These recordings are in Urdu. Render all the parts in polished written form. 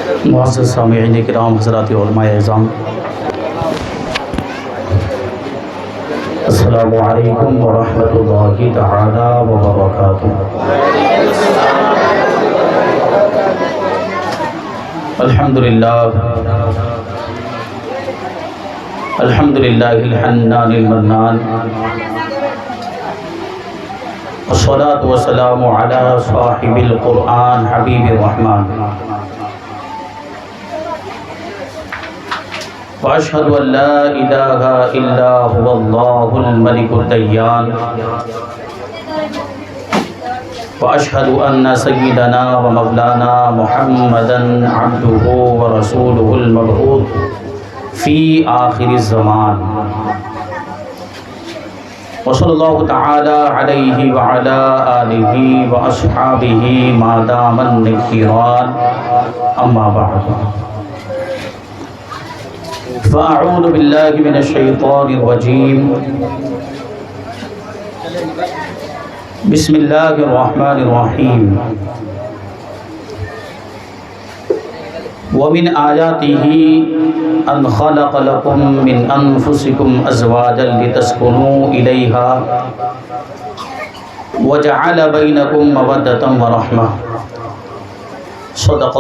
معزز سامعین کرام، حضرات علماء اعظام، السلام علیکم ورحمۃ اللہ تعالی وبرکاتہ۔ الحمدللہ الحنان المنان، والصلاة والسلام علی صاحب القرآن حبیب الرحمن، واشهد ان لا الہ الا هو اللہ الملک الدیان، واشهد ان سیدنا ومولانا محمدا عبدہ ورسولہ المبعوث فی آخر الزمان، وصلی اللہ تعالی علیہ وعلی آلہ واصحابہ ما دام النکران، اما بعد، فاعوذ باللہ من الشیطان الرجیم، بسم اللہ الرحمن الرحیم، ومن آیاتہ ان خلق لکم من انفسکم ازواجا لتسکنوا الیہا وجعل بینکم مودۃ ورحمہ، صدق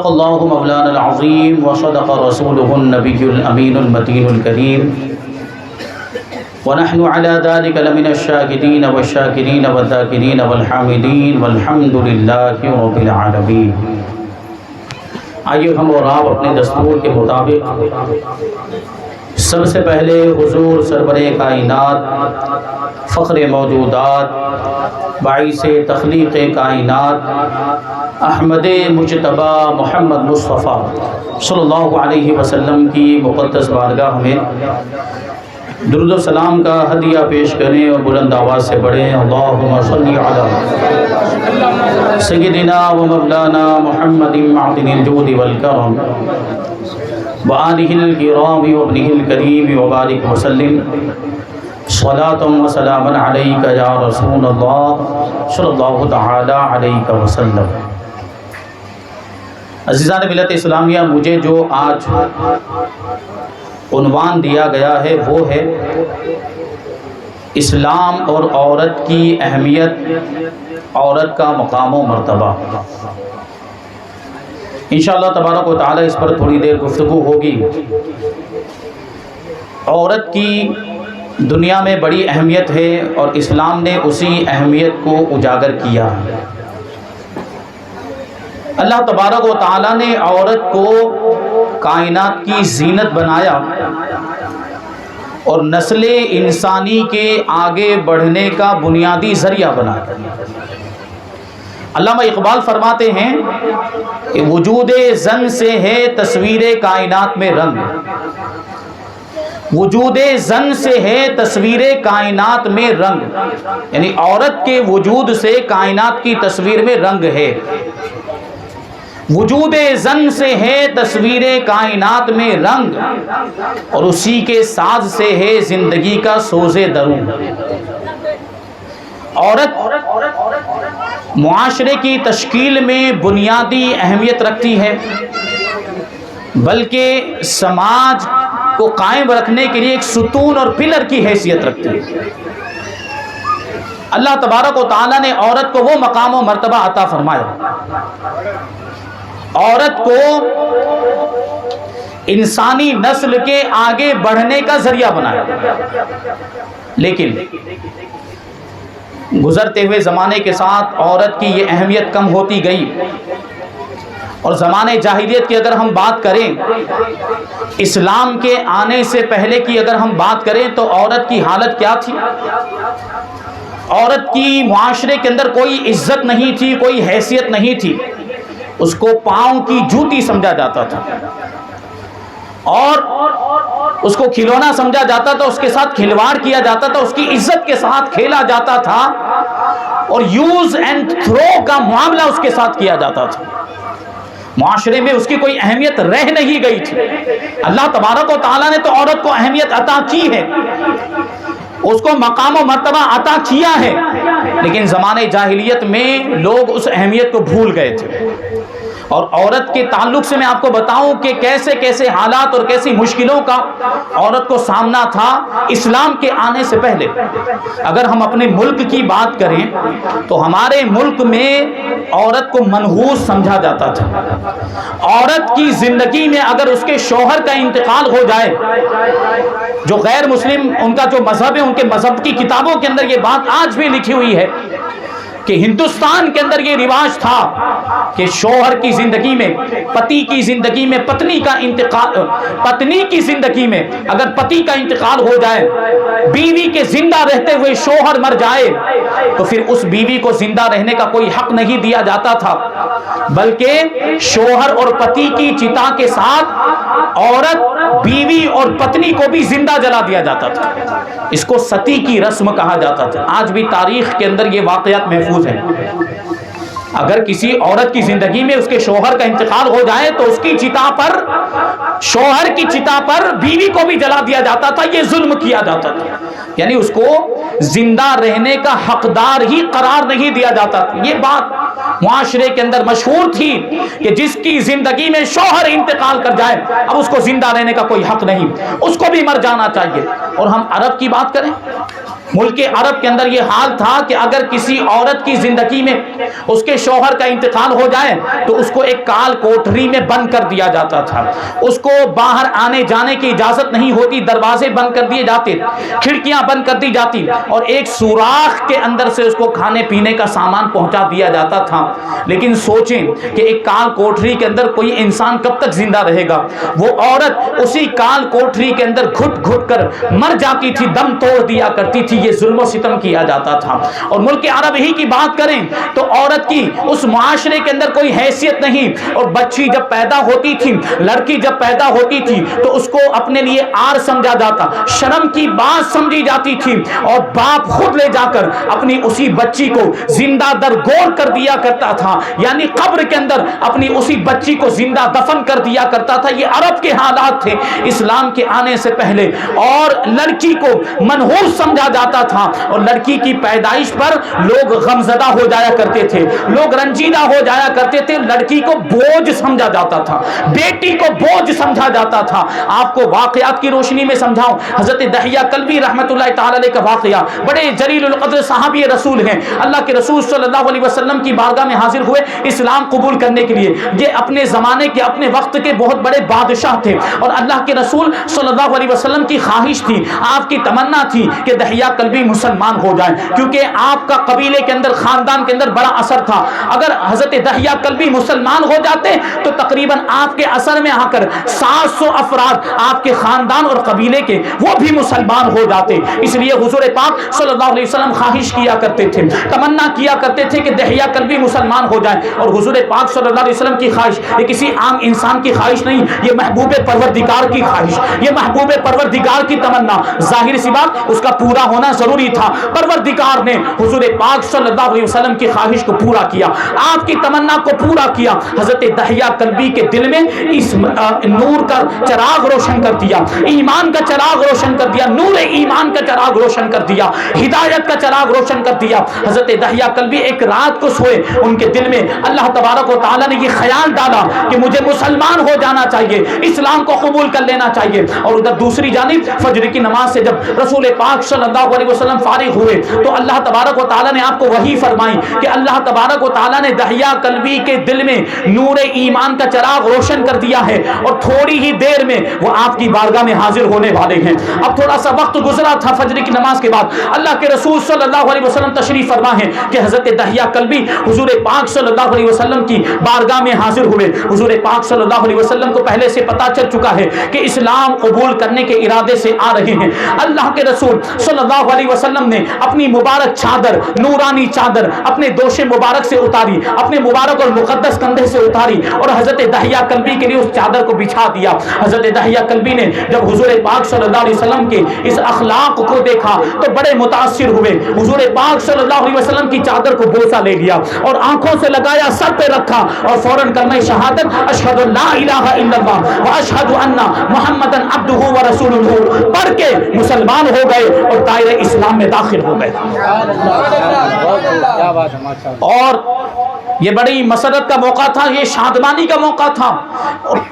اللہ مولانا العظیم، وصدق رسولہ النبی الامین المتین الکریم، ونحن على ذلك لمن الشاهدين والشاكرين والذاكرين والحامدين والحمد لله رب العالمين۔ آئیے ہم اور آپ اپنے دستور کے مطابق سب سے پہلے حضور سرور کائنات، فخر موجودات، باعث تخلیق کائنات، احمد مجتبی محمد مصطفیٰ صلی اللہ علیہ وسلم کی مقدس بارگاہ میں درود و سلام کا ہدیہ پیش کریں اور بلند آواز سے پڑھیں، اللہم صلی علی سیدنا و مولانا محمد معدن الجود والکرم وآلہ الکرام وابنہ الکریم وبارک وسلم، صلاۃ و سلام علیک یا رسول اللہ صلی اللہ تعالی علیہ وسلم۔ عزیزان ملت اسلامیہ، مجھے جو آج عنوان دیا گیا ہے وہ ہے اسلام اور عورت کی اہمیت، عورت کا مقام و مرتبہ۔ انشاءاللہ تبارک و تعالی اس پر تھوڑی دیر گفتگو ہوگی۔ عورت کی دنیا میں بڑی اہمیت ہے اور اسلام نے اسی اہمیت کو اجاگر کیا ہے۔ اللہ تبارک و تعالی نے عورت کو کائنات کی زینت بنایا اور نسل انسانی کے آگے بڑھنے کا بنیادی ذریعہ بنایا۔ علامہ اقبال فرماتے ہیں کہ وجود زن سے ہے تصویر کائنات میں رنگ، وجود زن سے ہے تصویر کائنات میں رنگ، یعنی عورت کے وجود سے کائنات کی تصویر میں رنگ ہے۔ وجود زن سے ہے تصویر کائنات میں رنگ، اور اسی کے ساز سے ہے زندگی کا سوز درون۔ عورت معاشرے کی تشکیل میں بنیادی اہمیت رکھتی ہے، بلکہ سماج کو قائم رکھنے کے لیے ایک ستون اور پلر کی حیثیت رکھتی ہے۔ اللہ تبارک و تعالی نے عورت کو وہ مقام و مرتبہ عطا فرمایا، عورت کو انسانی نسل کے آگے بڑھنے کا ذریعہ بنایا، لیکن گزرتے ہوئے زمانے کے ساتھ عورت کی یہ اہمیت کم ہوتی گئی، اور زمانے جاہلیت کی اگر ہم بات کریں، اسلام کے آنے سے پہلے کی اگر ہم بات کریں تو عورت کی حالت کیا تھی؟ عورت کی معاشرے کے اندر کوئی عزت نہیں تھی، کوئی حیثیت نہیں تھی، اس کو پاؤں کی جوتی سمجھا جاتا تھا اور اس کو کھلونا سمجھا جاتا تھا، اس کے ساتھ کھلواڑ کیا جاتا تھا، اس کی عزت کے ساتھ کھیلا جاتا تھا اور یوز اینڈ تھرو کا معاملہ اس کے ساتھ کیا جاتا تھا۔ معاشرے میں اس کی کوئی اہمیت رہ نہیں گئی تھی۔ اللہ تبارک و تعالیٰ نے تو عورت کو اہمیت عطا کی ہے، اس کو مقام و مرتبہ عطا کیا ہے، لیکن زمانے جاہلیت میں لوگ اس اہمیت کو بھول گئے تھے۔ اور عورت کے تعلق سے میں آپ کو بتاؤں کہ کیسے کیسے حالات اور کیسی مشکلوں کا عورت کو سامنا تھا اسلام کے آنے سے پہلے۔ اگر ہم اپنے ملک کی بات کریں تو ہمارے ملک میں عورت کو منحوس سمجھا جاتا تھا۔ عورت کی زندگی میں اگر اس کے شوہر کا انتقال ہو جائے، جو غیر مسلم ان کا جو مذہب ہے، ان کے مذہب کی کتابوں کے اندر یہ بات آج بھی لکھی ہوئی ہے کہ ہندوستان کے اندر یہ رواج تھا کہ شوہر کی زندگی میں، پتی کی زندگی میں، پتنی کی زندگی میں اگر پتی کا انتقال ہو جائے، بیوی کے زندہ رہتے ہوئے شوہر مر جائے، تو پھر اس بیوی کو زندہ رہنے کا کوئی حق نہیں دیا جاتا تھا، بلکہ شوہر اور پتی کی چتا کے ساتھ عورت، بیوی اور پتنی کو بھی زندہ جلا دیا جاتا تھا۔ اس کو ستی کی رسم کہا جاتا تھا۔ آج بھی تاریخ کے اندر یہ واقعات محفوظ ہیں۔ اگر کسی عورت کی زندگی میں اس کے شوہر کا انتقال ہو جائے تو اس کی چتا پر، شوہر کی چتا پر بیوی کو بھی جلا دیا جاتا تھا، یہ ظلم کیا جاتا تھا، یعنی اس کو زندہ رہنے کا حقدار ہی قرار نہیں دیا جاتا تھا۔ یہ بات معاشرے کے اندر مشہور تھی کہ جس کی زندگی میں شوہر انتقال کر جائے اب اس کو زندہ رہنے کا کوئی حق نہیں، اس کو بھی مر جانا چاہیے۔ اور ہم عرب کی بات کریں، ملک عرب کے اندر یہ حال تھا کہ اگر کسی عورت کی زندگی میں اس کے شوہر کا انتقال ہو جائے تو اس کو ایک کال کوٹری میں بند کر دیا جاتا تھا، اس کو باہر آنے جانے کی اجازت نہیں ہوتی، دروازے بند کر دیے جاتے، کھڑکیاں بند کر دی جاتی، اور ایک سوراخ کے اندر سے اس کو کھانے پینے کا سامان پہنچا دیا جاتا تھا۔ لیکن سوچیں کہ ایک کال کوٹری کے اندر کوئی انسان کب تک زندہ رہے گا؟ وہ عورت اسی کال کوٹری کے اندر گھٹ گھٹ کر مر جاتی تھی، دم توڑ دیا کرتی تھی، یہ ظلم و ستم کیا جاتا تھا۔ اور ملک عرب ہی کی بات کریں تو عورت کی اس معاشرے کے اندر کوئی حیثیت نہیں، اور بچی جب پیدا ہوتی تھی، لڑکی جب پیدا ہوتی تھی تو اس کو اپنے لیے عار سمجھا جاتا، شرم کی بات سمجھی جاتی تھی، اور باپ خود لے جا کر اپنی اسی بچی کو زندہ درگور کر دیا کرتا تھا، یعنی قبر کے اندر اپنی اسی بچی کو زندہ دفن کر دیا کرتا تھا۔ یہ عرب کے حالات تھے اسلام کے آنے سے پہلے، اور لڑکی کو منحوس سمجھا جاتا تھا، اور لڑکی کی پیدائش پر لوگ غمزدہ ہو جایا کرتے تھے، لوگ رنجیدہ ہو جایا کرتے تھے، لڑکی کو بوجھ سمجھا جاتا تھا، بیٹی کو بوجھ سمجھا جاتا تھا۔ آپ کو واقعات کی روشنی میں سمجھاؤں، حضرت دحیہ کلبی رحمۃ اللہ تعالی علیہ کا واقعہ، بڑے جلیل القدر صحابی رسول ہیں، اللہ کے رسول صلی اللہ علیہ وسلم کی بارگاہ میں حاضر ہوئے اسلام قبول کرنے کے لیے۔ یہ اپنے زمانے کے، اپنے وقت کے بہت بڑے بادشاہ تھے، اور اللہ کے رسول صلی اللہ علیہ وسلم کی خواہش تھی، آپ کی تمنا تھی کہ دحیہ کلبی مسلمان ہو جائیں، کیونکہ آپ کا قبیلے کے اندر، خاندان کے اندر بڑا اثر تھا۔ اگر حضرت دحیہ کلبی مسلمان ہو جاتے تو تقریباً آپ کے اثر میں آ کر 700 افراد آپ کے خاندان اور قبیلے کے وہ بھی مسلمان ہو جاتے۔ اس لیے حضور پاک صلی اللہ علیہ وسلم خواہش کیا کرتے تھے، تمنا کیا کرتے تھے کہ دحیہ کلبی مسلمان ہو جائیں۔ اور حضور پاک صلی اللہ علیہ وسلم کی خواہش یہ کسی عام انسان کی خواہش نہیں، یہ محبوب پروردگار کی خواہش، یہ محبوب پروردگار کی تمنا، ظاہر سی بات اس کا پورا ہونا ضروری تھا۔ پروردگار نے حضور پاک صلی اللہ علیہ وسلم کی خواہش کو پورا کیا، آپ کی تمنا کو پورا کیا۔ حضرت دحیہ کلبی کے دل میں اس نور کا چراغ روشن کر دیا، ایمان کا چراغ روشن کر دیا، نور ایمان کا چراغ روشن کر دیا، ہدایت کا چراغ روشن کر دیا۔ حضرت دحیہ کلبی ایک رات کو سوئے، ان کے دل میں اللہ تبارک و تعالی نے یہ خیال ڈالا کہ مجھے مسلمان ہو جانا چاہیے، اسلام کو قبول کر لینا چاہیے۔ اور ادھر دوسری جانب فجر کی نماز سے جب رسول پاک صلی اللہ علیہ وسلم فارغ ہوئے تو اللہ تبارک و تعالی نے آپ کو وحی فرمائی کہ اللہ تبارک و تعالی نے دحیہ کلبی کے دل میں نور ایمان کا چراغ روشن کر دیا ہے، اور تھوڑی ہی دیر میں وہ آپ کی بارگاہ میں حاضر ہونے والے ہیں۔ اب تھوڑا سا وقت گزرا تھا فجر کی نماز کے بعد، اللہ کے رسول صلی اللہ علیہ وسلم تشریف فرما ہے کہ حضرت دحیہ کلبی حضور پاک صلی اللہ علیہ وسلم کی بارگاہ میں حاضر ہوئے۔ حضور پاک صلی اللہ علیہ وسلم کو پہلے سے پتا چل چکا ہے کہ اسلام قبول کرنے کے ارادے سے آ رہے ہیں۔ اللہ کے رسول صلی اللہ علیہ وسلم نے اپنی مبارک چادر، نورانی چادر اپنے دوش مبارک سے اتاری، اپنے مبارک اور مقدس کندھے سے اتاری، اور حضرت دحیہ کلبی کے لیے اس چادر کو بچھا دیا۔ حضرت دحیہ کلبی نے جب حضور پاک صلی اللہ علیہ وسلم کے اس اخلاق کو دیکھا تو بڑے متاثر ہوئے، حضور پاک صلی اللہ علیہ وسلم کی چادر کو بوسہ لے لیا اور آنکھوں سے لگایا، سر پہ رکھا، اور فوراً کلمہ شہادت اشہد لا الہ الا اللہ واشہد ان محمدًا عبدہ ورسولہ پڑھ کے مسلمان ہو گئے، اور دائرہ سے اسلام میں داخل ہو گئے. اور یہ بڑی مسرت کا موقع تھا، یہ شادمانی کا موقع تھا.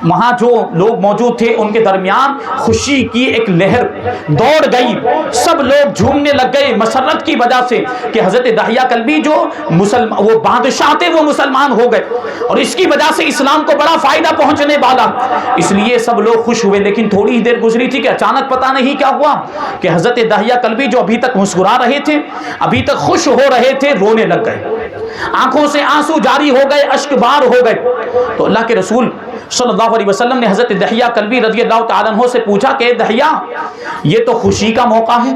وہاں جو لوگ موجود تھے ان کے درمیان خوشی کی ایک لہر دوڑ گئی، سب لوگ جھومنے لگ گئے مسرت کی وجہ سے کہ حضرت دحیہ کلبی جو وہ بادشاہ تھے وہ مسلمان ہو گئے، اور اس کی وجہ سے اسلام کو بڑا فائدہ پہنچنے والا. اس لیے سب لوگ خوش ہوئے. لیکن تھوڑی ہی دیر گزری تھی کہ اچانک پتہ نہیں کیا ہوا کہ حضرت دحیہ کلبی جو ابھی تک مسکرا رہے تھے، ابھی تک خوش ہو رہے تھے، رونے لگ گئے، آنکھوں سے آنسو جاری ہو گئے، اشک بار ہو گئے. تو اللہ کے رسول صلی اللہ علیہ وسلم نے حضرت دحیہ کلبی رضی اللہ تعالیٰ عنہ سے پوچھا کہ دحیہ، یہ تو خوشی کا موقع ہے،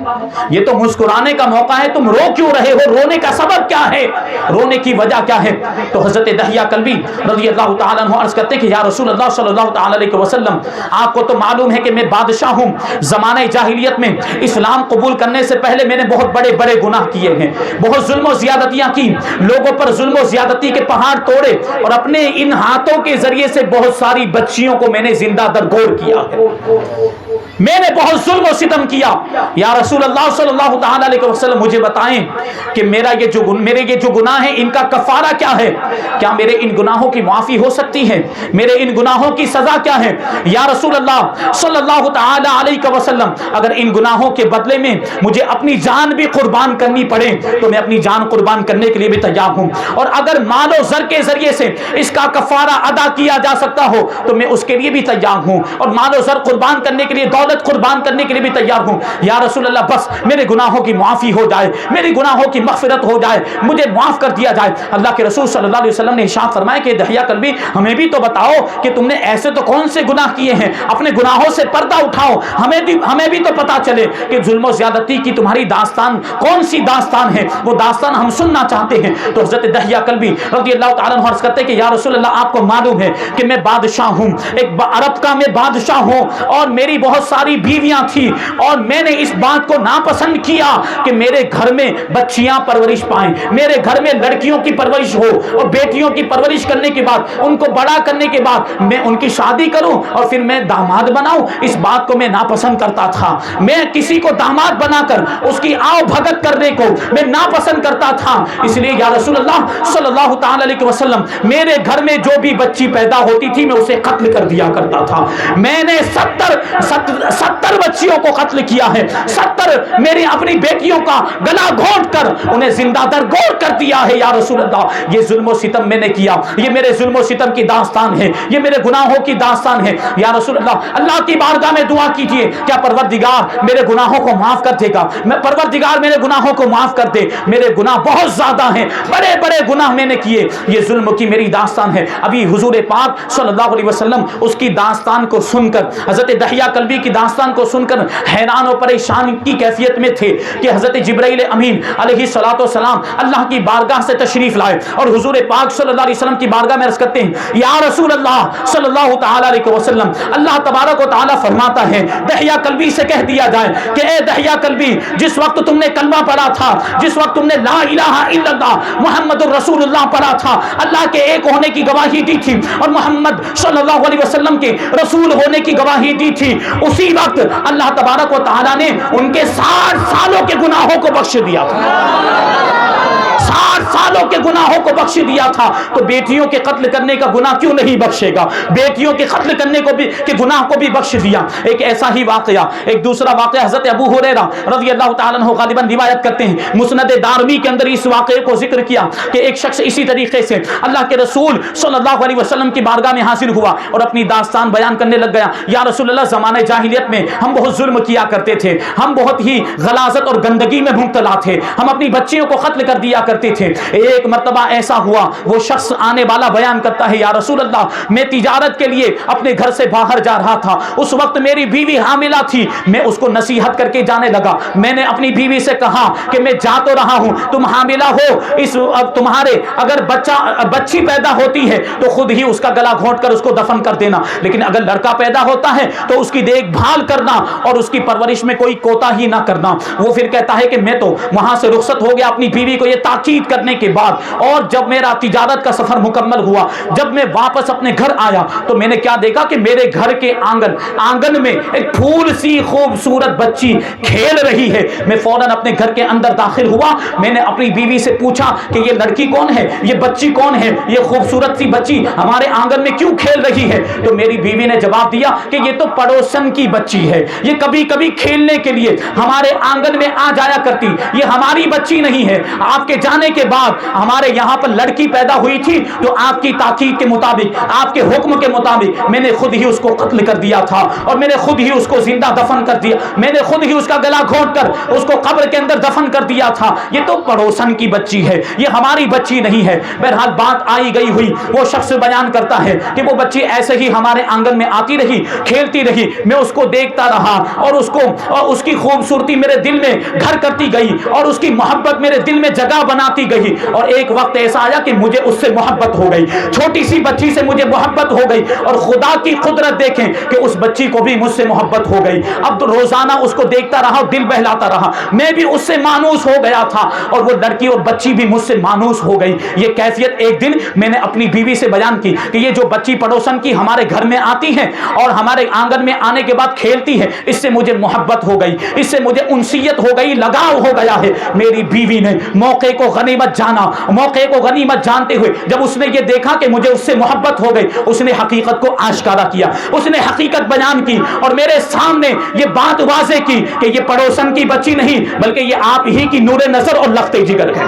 یہ تو مسکرانے کا موقع ہے، تم رو کیوں رہے ہو؟ رونے کا سبب کیا ہے؟ رونے کی وجہ کیا ہے؟ تو حضرت دحیہ کلبی رضی اللہ تعالیٰ عنہ عرض کرتے ہیں کہ یا رسول اللہ صلی اللہ تعالیٰ علیہ وسلم، آپ کو تو معلوم ہے کہ میں بادشاہ ہوں. زمانہ جاہلیت میں اسلام قبول کرنے سے پہلے میں نے بہت بڑے بڑے گناہ کیے ہیں، بہت ظلم و زیادتیاں کی، لوگوں پر ظلم و زیادتی کے پہاڑ توڑے، اور اپنے ان ہاتھوں کے ذریعے سے بہت ساری بچیوں کو میں نے زندہ درگور کیا ہے، میں نے بہت ظلم و ستم کیا. یا رسول اللہ صلی اللہ تعالیٰ علیہ وسلم، مجھے بتائیں کہ میرے یہ جو گناہ ہیں ان کا کفارہ کیا ہے؟ کیا میرے ان گناہوں کی معافی ہو سکتی ہے؟ میرے ان گناہوں کی سزا کیا ہے؟ یا رسول اللہ صلی اللہ تعالیٰ علیہ وسلم، اگر ان گناہوں کے بدلے میں مجھے اپنی جان بھی قربان کرنی پڑے تو میں اپنی جان قربان کرنے کے لیے بھی تیار ہوں، اور اگر مال و زر کے ذریعے سے اس کا کفارہ ادا کیا جا سکتا ہو تو میں اس کے لیے بھی تیار ہوں، اور مال و زر قربان کرنے کے لیے، دولت قربان کرنے کے لیے بھی تیار ہوں. یا رسول اللہ، بس میرے گناہوں کی معافی ہو جائے، میری گناہوں کی مغفرت ہو جائے، مجھے معاف کر دیا جائے. اللہ کے رسول صلی اللہ علیہ وسلم نے ارشاد فرمایا کہ دحیہ کلبی، ہمیں بھی تو بتاؤ کہ تم نے ایسے تو کون سے گناہ کیے ہیں، اپنے گناہوں سے پردہ اٹھاؤ، ہمیں بھی تو پتا چلے کہ ظلم و زیادتی کی تمہاری داستان کون سی داستان ہے، وہ داستان ہم سننا چاہتے ہیں. تو حضرت دحیہ کلبی رضی اللہ تعالیٰ عنہ عرض کرتے کہ یا رسول اللہ، آپ کو معلوم ہے کہ میں بادشاہ ہوں، ایک عرب کا میں بادشاہ ہوں، اور میری بہت ساری بیویاں تھیں، اور میں نے اس بات کو ناپسند کیا کہ میرے گھر میں بچیاں پرورش پائیں، میرے گھر میں لڑکیوں کی پرورش ہو، اور بیٹیوں کی پرورش کرنے کے بعد، ان کو بڑا کرنے کے بعد میں ان کی شادی کروں اور پھر میں داماد بناؤں. اس بات کو میں ناپسند کرتا تھا. میں کسی کو داماد بنا کر اس کی آؤ بھگت کرنے کو میں ناپسند کرتا تھا. اس لیے یا رسول اللہ صلی اللہ تعالی علیہ وسلم، میرے گھر میں جو بھی بچی پیدا ہوتی تھی میں اسے قتل کر دیا کرتا تھا. میں نے 70 بچیوں کو قتل کیا ہے، 70 میری اپنی بیٹیوں کا گلا گھونٹ کر انہیں زندہ درگور کر دیا ہے. یا رسول اللہ، یہ ظلم و ستم میں نے کیا، یہ میرے ظلم و ستم کی داستان ہے، یہ میرے گناہوں کی داستان ہے. یا رسول اللہ، اللہ کی بارگاہ میں دعا کیجئے، کیا پروردگار میرے گناہوں کو معاف کر دے گا؟ میں پروردگار میرے گناہوں کو معاف کر دے، میرے گناہ بہت زیادہ ہیں، بڑے بڑے گناہ میں نے کیے، یہ ظلم کی میری داستان ہے. ابھی حضور پاک صلی اللہ علیہ وسلم اس کی داستان کو سن کر، حضرت دحیہ کلبی کی داستان کو سن کر حیران و پریشان کی کیفیت میں تھے کہ حضرت جبرائیل امین علیہ الصلوۃ والسلام اللہ کی بارگاہ سے تشریف لائے اور حضور پاک صلی اللہ علیہ وسلم کی بارگاہ میں عرض کرتے ہیں، یا رسول اللہ صلی اللہ تعالی علیہ وسلم، اللہ تبارک و تعالی فرماتا ہے دحیہ کلبی سے کہہ دیا جائے کہ اے دحیہ کلبی، جس وقت تم نے کلمہ پڑھا تھا، جس وقت تم نے لا الہ الا اللہ محمد الرسول اللہ پڑھا تھا، اللہ کے ایک ہونے کی گواہی دی تھی اور محمد صلی اللہ علیہ وسلم کے رسول ہونے کی گواہی دی تھی، اسی وقت اللہ تبارک و تعالی نے ان کے 60 سالوں کے گناہوں کو بخش دیا تھا، 60 سالوں کے گناہوں کو بخش دیا تھا. تو بیٹیوں کے قتل کرنے کا گناہ کیوں نہیں بخشے گا؟ بیٹیوں کے قتل کرنے کو بھی کے گناہ کو بھی بخش دیا. ایک ایسا ہی واقعہ، ایک دوسرا واقعہ حضرت ابو ہریرہ رضی اللہ تعالیٰ عنہ غالباً روایت کرتے ہیں، مسند دارمی کے اندر اس واقعے کو ذکر کیا کہ ایک شخص اسی طریقے سے اللہ کے رسول صلی اللہ علیہ وسلم کی بارگاہ میں حاضر ہوا اور اپنی داستان بیان کرنے لگ گیا. یا رسول اللہ، زمانہ جاہلیت میں ہم بہت ظلم کیا کرتے تھے، ہم بہت ہی غلاظت اور گندگی میں مبتلا تھے، ہم اپنی بچیوں کو قتل کر دیا کرتے تھے. ایک مرتبہ ایسا ہوا، وہ شخص آنے والا بیان کرتا ہے، یا رسول اللہ، میں تجارت کے لیے اپنے گھر سے باہر جا رہا تھا، اس وقت میری بیوی حاملہ تھی، میں اس کو نصیحت کر کے جانے لگا. میں نے اپنی بیوی سے کہا کہ میں جا تو رہا ہوں، تم حاملہ ہو، تمہارے اگر بچی پیدا ہوتی ہے تو خود ہی اس کا گلا گھونٹ کر اس کو دفن کر دینا، لیکن اگر لڑکا پیدا ہوتا ہے تو اس کی دیکھ بھال کرنا اور اس کی پرورش میں کوئی کوتاہی نہ کرنا. وہ پھر کہتا ہے کہ میں تو وہاں سے رخصت ہو گیا اپنی بیوی کو یہ تاکید کرنے کرنے کے بعد اور جب میرا تجارت کا سفر مکمل ہوا، جب میں واپس اپنے گھر آیا تو میں نے کیا دیکھا کہ میرے گھر کے آنگن میں ایک پھول سی خوبصورت بچی کھیل رہی ہے۔ میں فوراً اپنے گھر کے اندر داخل ہوا، میں نے اپنی بیوی سے پوچھا کہ یہ لڑکی کون ہے، یہ بچی کون ہے، یہ خوبصورت سی بچی ہمارے آنگن میں کیوں کھیل رہی ہے؟ تو میری بیوی نے جواب دیا کہ یہ تو پڑوسن کی بچی ہے، یہ کبھی کبھی کھیلنے کے لیے ہمارے آنگن میں آ جایا کرتی، یہ ہماری بچی نہیں ہے۔ آپ کے جانے کے بعد ہمارے یہاں پر لڑکی پیدا ہوئی تھی تو آپ کی تاکید کے مطابق، آپ کے حکم کے مطابق میں نے خود ہی اس کو قتل کر دیا تھا اور میں نے خود ہی اس کو زندہ دفن کر دیا، میں نے خود ہی اس کا گلا گھونٹ کر اس کو قبر کے اندر دفن کر دیا تھا۔ یہ تو پڑوسن کی بچی ہے، یہ ہماری بچی نہیں ہے۔ بہرحال بات آئی گئی ہوئی، وہ شخص بیان کرتا ہے کہ وہ بچی ایسے ہی ہمارے آنگن میں آتی رہی، کھیلتی رہی، میں اس کو دیکھتا رہا اور اس کی خوبصورتی میرے دل میں گھر کرتی گئی اور اس کی محبت میرے دل میں جگہ بناتی گئی، اور ایک وقت ایسا آیا کہ مجھے اس سے محبت ہو گئی، چھوٹی سی بچی سے مجھے محبت ہو گئی، اور خدا کی قدرت دیکھیں کہ اس بچی کو بھی مجھ سے محبت ہو گئی۔ اب تو روزانہ اس کو دیکھتا رہا، دل بہلاتا رہا، میں بھی اس سے مانوس ہو گیا تھا اور وہ لڑکی اور بچی بھی مجھ سے مانوس ہو گئی۔ یہ کیفیت ایک دن میں نے اپنی بیوی سے بیان کی کہ یہ جو بچی پڑوسن کی ہمارے گھر میں آتی ہے اور ہمارے آنگن میں آنے کے بعد کھیلتی ہے، اس سے مجھے محبت ہو گئی، اس سے مجھے انسیت ہو گئی، لگاؤ ہو گیا ہے۔ میری بیوی نے موقع کو غنیمت جانا، موقع کو غنیمت جانتے ہوئے جب اس نے یہ دیکھا کہ مجھے اس سے محبت ہو گئی، اس نے حقیقت کو آشکارا کیا، اس نے حقیقت بیان کی اور میرے سامنے یہ بات واضح کی کہ یہ پڑوسن کی بچی نہیں بلکہ یہ آپ ہی کی نور نظر اور لخت جگر ہے،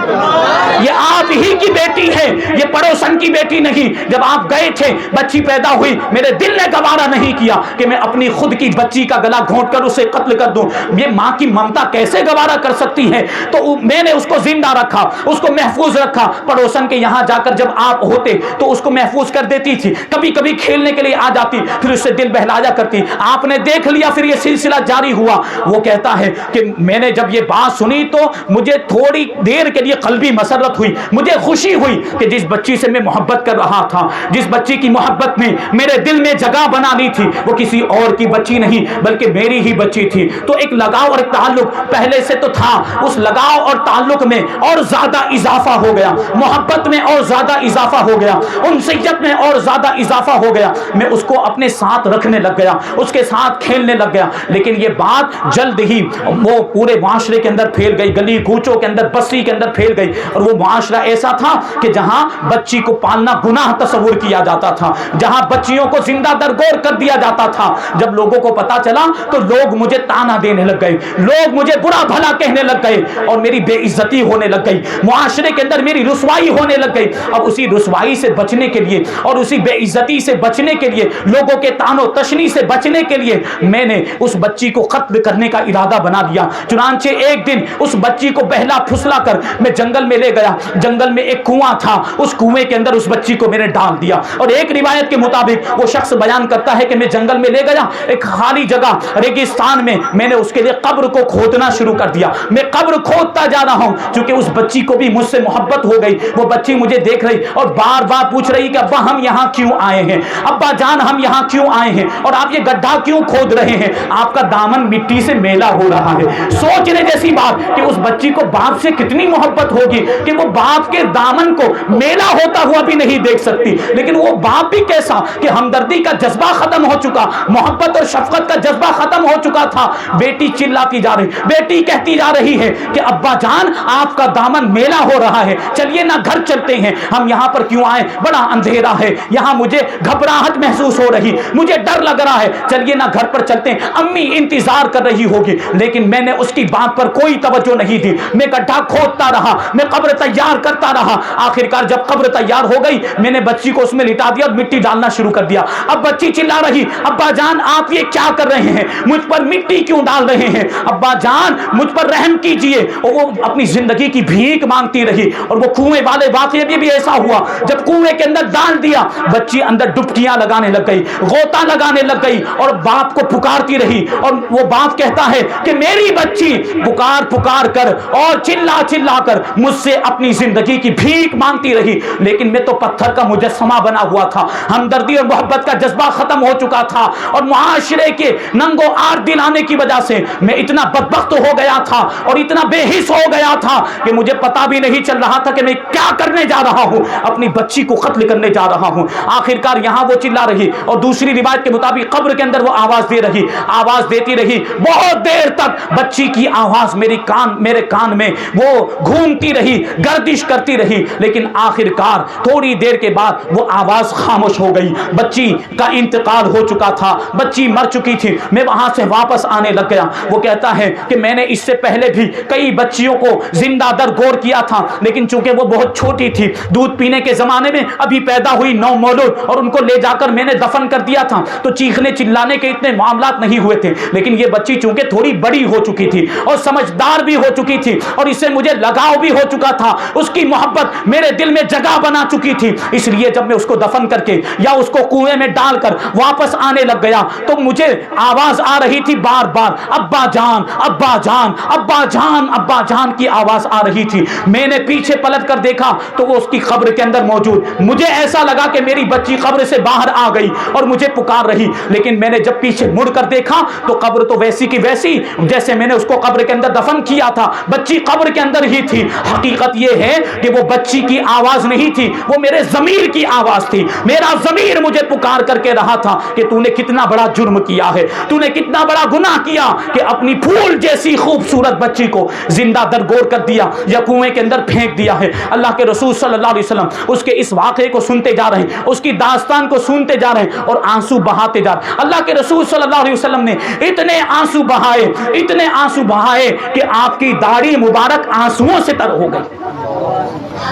یہ آپ ہی کی بیٹی ہے، یہ پڑوسن کی بیٹی نہیں۔ جب آپ گئے تھے، بچی پیدا ہوئی، میرے دل نے گوارا نہیں کیا کہ میں اپنی خود کی بچی کا گلا گھونٹ کر اسے قتل کر دوں، یہ ماں کی ممتا کیسے گوارا کر سکتی ہے؟ تو میں نے اس کو زندہ رکھا، اس کو محفوظ رکھا۔ پڑوسن کے یہاں جا کر جب آپ ہوتے تو اس کو محفوظ کر دیتی تھی، کبھی کبھی کھیلنے کے لیے آ جاتی، پھر اس سے دل بہلایا کرتی۔ آپ نے دیکھ لیا، پھر یہ سلسلہ جاری ہوا۔ وہ کہتا ہے کہ میں نے جب یہ بات سنی تو مجھے تھوڑی دیر کے لیے قلبی مسرت ہوئی، مجھے خوشی ہوئی کہ جس بچی سے میں محبت کر رہا تھا، جس بچی کی محبت نے میرے دل میں جگہ بنا لی تھی، وہ کسی اور کی بچی نہیں بلکہ میری ہی بچی تھی۔ تو ایک لگاؤ اور ایک تعلق پہلے سے تو تھا، اس لگاؤ اور تعلق میں اور زیادہ اضافہ ہو گیا، محبت میں اور زیادہ اضافہ ہو گیا، انسیت میں اور زیادہ اضافہ ہو گیا۔ میں اس کو اپنے ساتھ رکھنے لگ گیا، اس کے ساتھ کھیلنے لگ گیا، لیکن یہ بات جلد ہی وہ پورے معاشرے کے اندر پھیل گئی، گلی کوچوں کے اندر، بستی کے اندر پھیل گئی، اور وہ معاشرہ ایسا تھا کہ جہاں بچی کو پالنا گناہ تصور کیا جاتا تھا، جہاں بچیوں کو زندہ درگور کر دیا جاتا تھا۔ جب لوگوں کو پتا چلا تو لوگ مجھے تانا دینے لگ گئے، لوگ مجھے برا بھلا کہنے لگ گئے اور میری بے عزتی ہونے لگ گئی، معاشرے کے اندر میری رسوائی ہونے لگ گئی۔ اب اسی رسوائی سے بچنے کے لیے اور اسی بے عزتی سے بچنے کے لیے، لوگوں کے تان و تشنی سے بچنے کے لیے میں نے اس بچی کو قتل کرنے کا ارادہ بنا دیا۔ چنانچہ ایک دن اس بچی کو بہلا پھسلا کر میں جنگل میں لے گیا، جنگل میں ایک کنواں تھا، اس کنویں کے اندر اس بچی کو میں نے ڈال دیا، اور ایک روایت کے مطابق وہ شخص بیان کرتا ہے کہ میں جنگل میں لے گیا، ایک خالی جگہ ریگستان میں نے اس کے لیے قبر کو کھودنا شروع کر دیا، میں قبر کھودتا جا رہا ہوں، چونکہ اس بچی کو بھی مجھ سے محبت ہو گئی۔ وہ بچی مجھے دیکھ رہی اور بار بار پوچھ رہی کہ ابا ہم یہاں کیوں آئے ہیں، ابا جان ہم یہاں کیوں آئے ہیں، اور آپ یہ گڈھا کیوں کھود رہے ہیں، آپ کا دامن مٹی سے میلا ہو رہا ہے۔ سوچنے جیسی بات کہ اس بچی کو باپ سے کتنی محبت ہوگی کہ وہ باپ کے دامن کو میلا ہوتا ہوا بھی نہیں دیکھ سکتی، لیکن وہ باپ بھی کیسا کہ ہمدردی کا جذبہ ختم ہو چکا، محبت اور شفقت کا جذبہ ختم ہو چکا تھا۔ بیٹی چلاتی جا رہی، بیٹی کہتی جا رہی ہے کہ ابا جان آپ کا دامن میلا ہو رہا ہے، چلیے نہ گھر چلتے ہیں، ہم یہاں پر کیوں آئے، بڑا اندھیرا ہے یہاں، مجھے گھبراہٹ محسوس ہو رہی، مجھے ڈر لگ رہا ہے، چلیے نہ گھر پر چلتے ہیں، امی انتظار کر رہی ہوگی۔ لیکن میں نے اس کی بات پر کوئی توجہ نہیں دی، میں گڈھا کھودتا رہا، میں قبر تیار کرتا رہا۔ آخرکار جب قبر تیار ہو گئی میں نے بچی کو اس میں لٹا دیا اور مٹی ڈالنا شروع کر دیا۔ اب بچی چلا رہی ابا جان آپ یہ کیا کر رہے ہیں، مجھ پر مٹی کیوں ڈال رہے ہیں، ابا جان مجھ پر رحم کیجئے۔ اور وہ اپنی زندگی کی بھیک مانگتی رہی، اور وہ کنویں والے واقعے بھی ایسا ہوا، جب کنویں کے اندر ڈال دیا بچی اندر ڈبکیاں لگانے لگ گئی، غوطہ لگانے لگ گئی، اور باپ کو پکارتی رہی، اور وہ باپ کہتا ہے کہ میری بچی پکار پکار کر اور چلا چلا کر مجھ سے اپنی زندگی کی بھیک مانگتی رہی، لیکن میں تو پتھر کا مجسمہ بنا ہوا تھا، ہمدردی اور محبت کا جذبہ ختم ہو چکا تھا، اور معاشرے کے ننگو آر دلانے کی وجہ سے میں اتنا بدبخت ہو گیا تھا اور اتنا بے حس ہو گیا تھا کہ مجھے پتا بھی نہیں چل رہا تھا کہ میں کیا کرنے جا رہا ہوں، اپنی بچی کو قتل کرنے جا رہا ہوں۔ آخرکار یہاں وہ چلا رہی اور دوسری روایت کے مطابق قبر کے اندر وہ آواز دے رہی، آواز دیتی رہی، بہت دیر تک بچی کی آواز میرے کان میں وہ گھومتی رہی، گردش کرتی رہی، لیکن آخرکار تھوڑی دیر کے بعد وہ آواز خاموش ہو گئی۔ بچی کا انتقال ہو چکا تھا، بچی مر چکی تھی۔ میں وہاں سے واپس آنے لگ گیا۔ وہ کہتا ہے کہ میں نے اس سے پہلے بھی کئی بچیوں کو زندہ درگور کیا تھا، لیکن چونکہ وہ بہت چھوٹی تھی، دودھ پینے کے زمانے میں ابھی پیدا ہوئی نو مولود، اور ان کو لے جا کر میں نے دفن کر دیا تھا، تو چیخنے چلانے کے اتنے معاملات نہیں ہوئے تھے، لیکن یہ بچی چونکہ تھوڑی بڑی ہو چکی تھی اور سمجھدار بھی ہو چکی تھی اور اس سے مجھے لگاؤ بھی ہو چکا تھا، اس کی محبت میرے دل میں جگہ بنا چکی تھی، اس لیے جب میں اس کو دفن کر کے یا اس کو کنویں میں ڈال کر واپس آنے لگ گیا تو مجھے آواز آ رہی تھی بار بار، ابا جان ابا جان ابا جان ابا جان کی آواز آ رہی تھی۔ میں نے پیچھے پلٹ کر دیکھا تو وہ اس کی قبر کے اندر موجود، مجھے ایسا لگا کہ میری بچی قبر سے باہر آ گئی اور مجھے پکار رہی، لیکن میں نے جب پیچھے مڑ کر دیکھا تو قبر تو ویسی کی ویسی جیسے میں نے اس کو قبر کے اندر دفن کیا تھا، بچی قبر کے اندر ہی تھی۔ حقیقت یہ ہے کہ وہ بچی کی آواز نہیں تھی، وہ میرے ضمیر کی آواز تھی۔ میرا ضمیر مجھے پکار کر کے رہا تھا کہ تو نے کتنا بڑا جرم کیا ہے، تو نے کتنا بڑا گناہ کیا کہ اپنی پھول جیسی خوبصورت بچی کو زندہ درگور کر دیا یا کنویں کے اندر پھینک دیا ہے۔ اللہ کے رسول صلی اللہ علیہ وسلم اس کے اس واقعے کو سنتے جا رہے ہیں، اس کی داستان کو سنتے جا رہے ہیں اور آنسو بہاتے جا رہے ہیں۔ اللہ کے رسول صلی اللہ علیہ وسلم نے اتنے آنسو بہائے کہ آپ کی داڑھی مبارک آنسوؤں سے تر ہو گئی،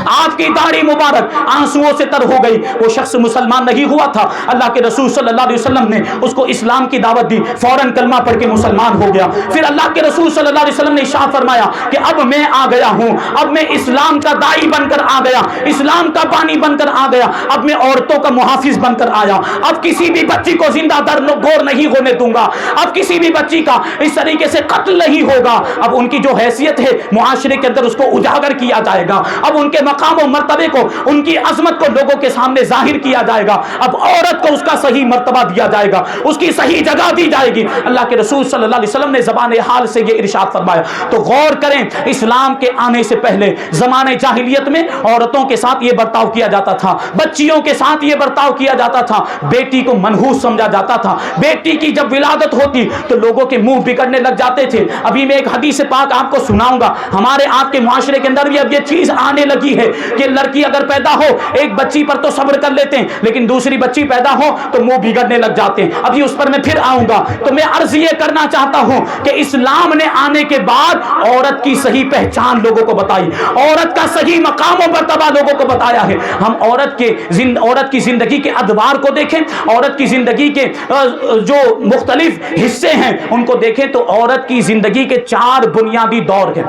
آپ کی داڑھی مبارک آنسوؤں سے تر ہو گئی۔ وہ شخص مسلمان نہیں ہوا تھا، اللہ کے رسول صلی اللہ علیہ وسلم نے اس کو اسلام کی دعوت دی، فوراً کلمہ پڑھ کے مسلمان ہو گیا۔ پھر اللہ کے رسول صلی اللہ علیہ وسلم نے ارشاد فرمایا کہ اب میں آ گیا ہوں، اب میں اسلام کا داعی بن کر آ گیا، اسلام کا بانی بن کر آ گیا، اب میں عورتوں کا محافظ بن کر آیا، اب کسی بھی بچی کو زندہ درگور نہیں ہونے دوں گا، اب کسی بھی بچی کا اس طریقے سے قتل نہیں ہوگا، اب ان کی جو حیثیت ہے معاشرے کے اندر اس کو اجاگر کیا جائے گا، اب ان کے مقام و مرتبے کو، ان کی عظمت کو لوگوں کے سامنے ظاہر کیا جائے گا، اب عورت کو اس کا صحیح مرتبہ دیا جائے گا، اس کی صحیح جگہ دی جائے گی۔ اللہ کے رسول صلی اللہ علیہ وسلم نے زبان حال سے یہ ارشاد فرمایا۔ تو غور کریں، اسلام کے آنے سے پہلے زمانے جاہلیت میں عورتوں کے ساتھ یہ برتاؤ کیا جاتا تھا، بچیوں کے ساتھ یہ برتاؤ کیا جاتا تھا، بیٹی کو منحوس سمجھا جاتا تھا، بیٹی کی جب ولادت ہوتی تو لوگوں کے منہ بگڑنے لگ جاتے تھے۔ ابھی میں ایک حدیث پاک آپ کو سناؤں گا، ہمارے آپ کے معاشرے کے اندر بھی اب یہ چیز آنے لگی ہے کہ لڑکی اگر پیدا ہو، ایک بچی پر تو صبر کر لیتے ہیں، لیکن دوسری بچی پیدا ہو تو منہ بگڑنے لگ جاتے ہیں۔ ابھی اس پر میں پھر آؤں گا۔ تو میں عرض یہ کرنا چاہتا ہوں کہ اسلام نے آنے کے بعد عورت کی صحیح پہچان لوگوں کو بتائی، عورت کا صحیح مقام و مرتبہ لوگوں کو بتایا ہے۔ ہم عورت کی زندگی کے ادوار کو دیکھیں، عورت کی زندگی کے جو مختلف حصے ہیں ان کو دیکھیں تو عورت کی زندگی کے 4 بنیادی دور ہیں۔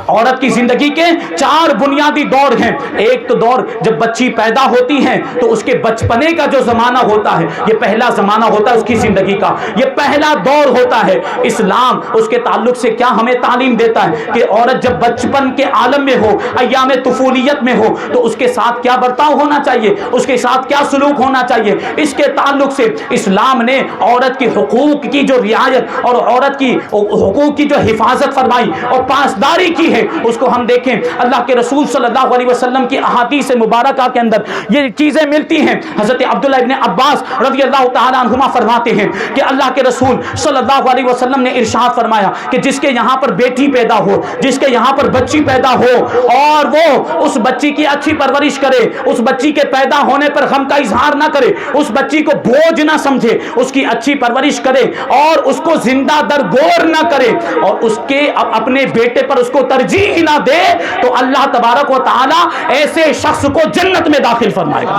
عورت کی زندگی کے 4 بنیادی دور ہیں۔ ایک تو دور جب بچی پیدا ہوتی ہے تو اس کے بچپنے کا جو زمانہ ہوتا ہے، یہ پہلا زمانہ ہوتا ہے اس کی زندگی کا، یہ پہلا دور ہوتا ہے۔ اسلام اس کے تعلق سے کیا ہمیں تعلیم دیتا ہے کہ عورت جب بچپن کے عالم میں ہو، ایام طفولیت میں ہو تو اس کے ساتھ کیا برتاؤ ہونا چاہیے، اس کے ساتھ کیا سلوک ہونا چاہیے۔ اس کے تعلق سے اسلام نے عورت کی حقوق کی جو رعایت اور عورت کی حقوق کی جو حفاظت فرمائی اور پاسداری کی ہے، اس کو ہم دیکھیں اللہ کے رسول صلی اللہ علیہ وسلم کی احادیث مبارکہ کے اندر یہ چیزیں ملتی ہیں۔ حضرت عبداللہ ابن عباس رضی اللہ تعالیٰ عنہما فرماتے ہیں کہ اللہ کے رسول صلی اللہ علیہ وسلم نے ارشاد فرمایا کہ جس کے یہاں پر بیٹی پیدا ہو، جس کے یہاں پر بچی پیدا ہو اور وہ اس بچی کی اچھی پرورش کرے، اس بچی کے پیدا ہونے پر غم کا اظہار نہ کرے، اس بچی کو بوجھ نہ سمجھے، اس کی اچھی پرورش کرے اور اس کو زندہ درگور نہ کرے اور اس کے اپنے بیٹے پر اس کو ترجیح نہ دے، تو اللہ تبارک و تعالی ایسے شخص کو جنت میں داخل فرمائے گا۔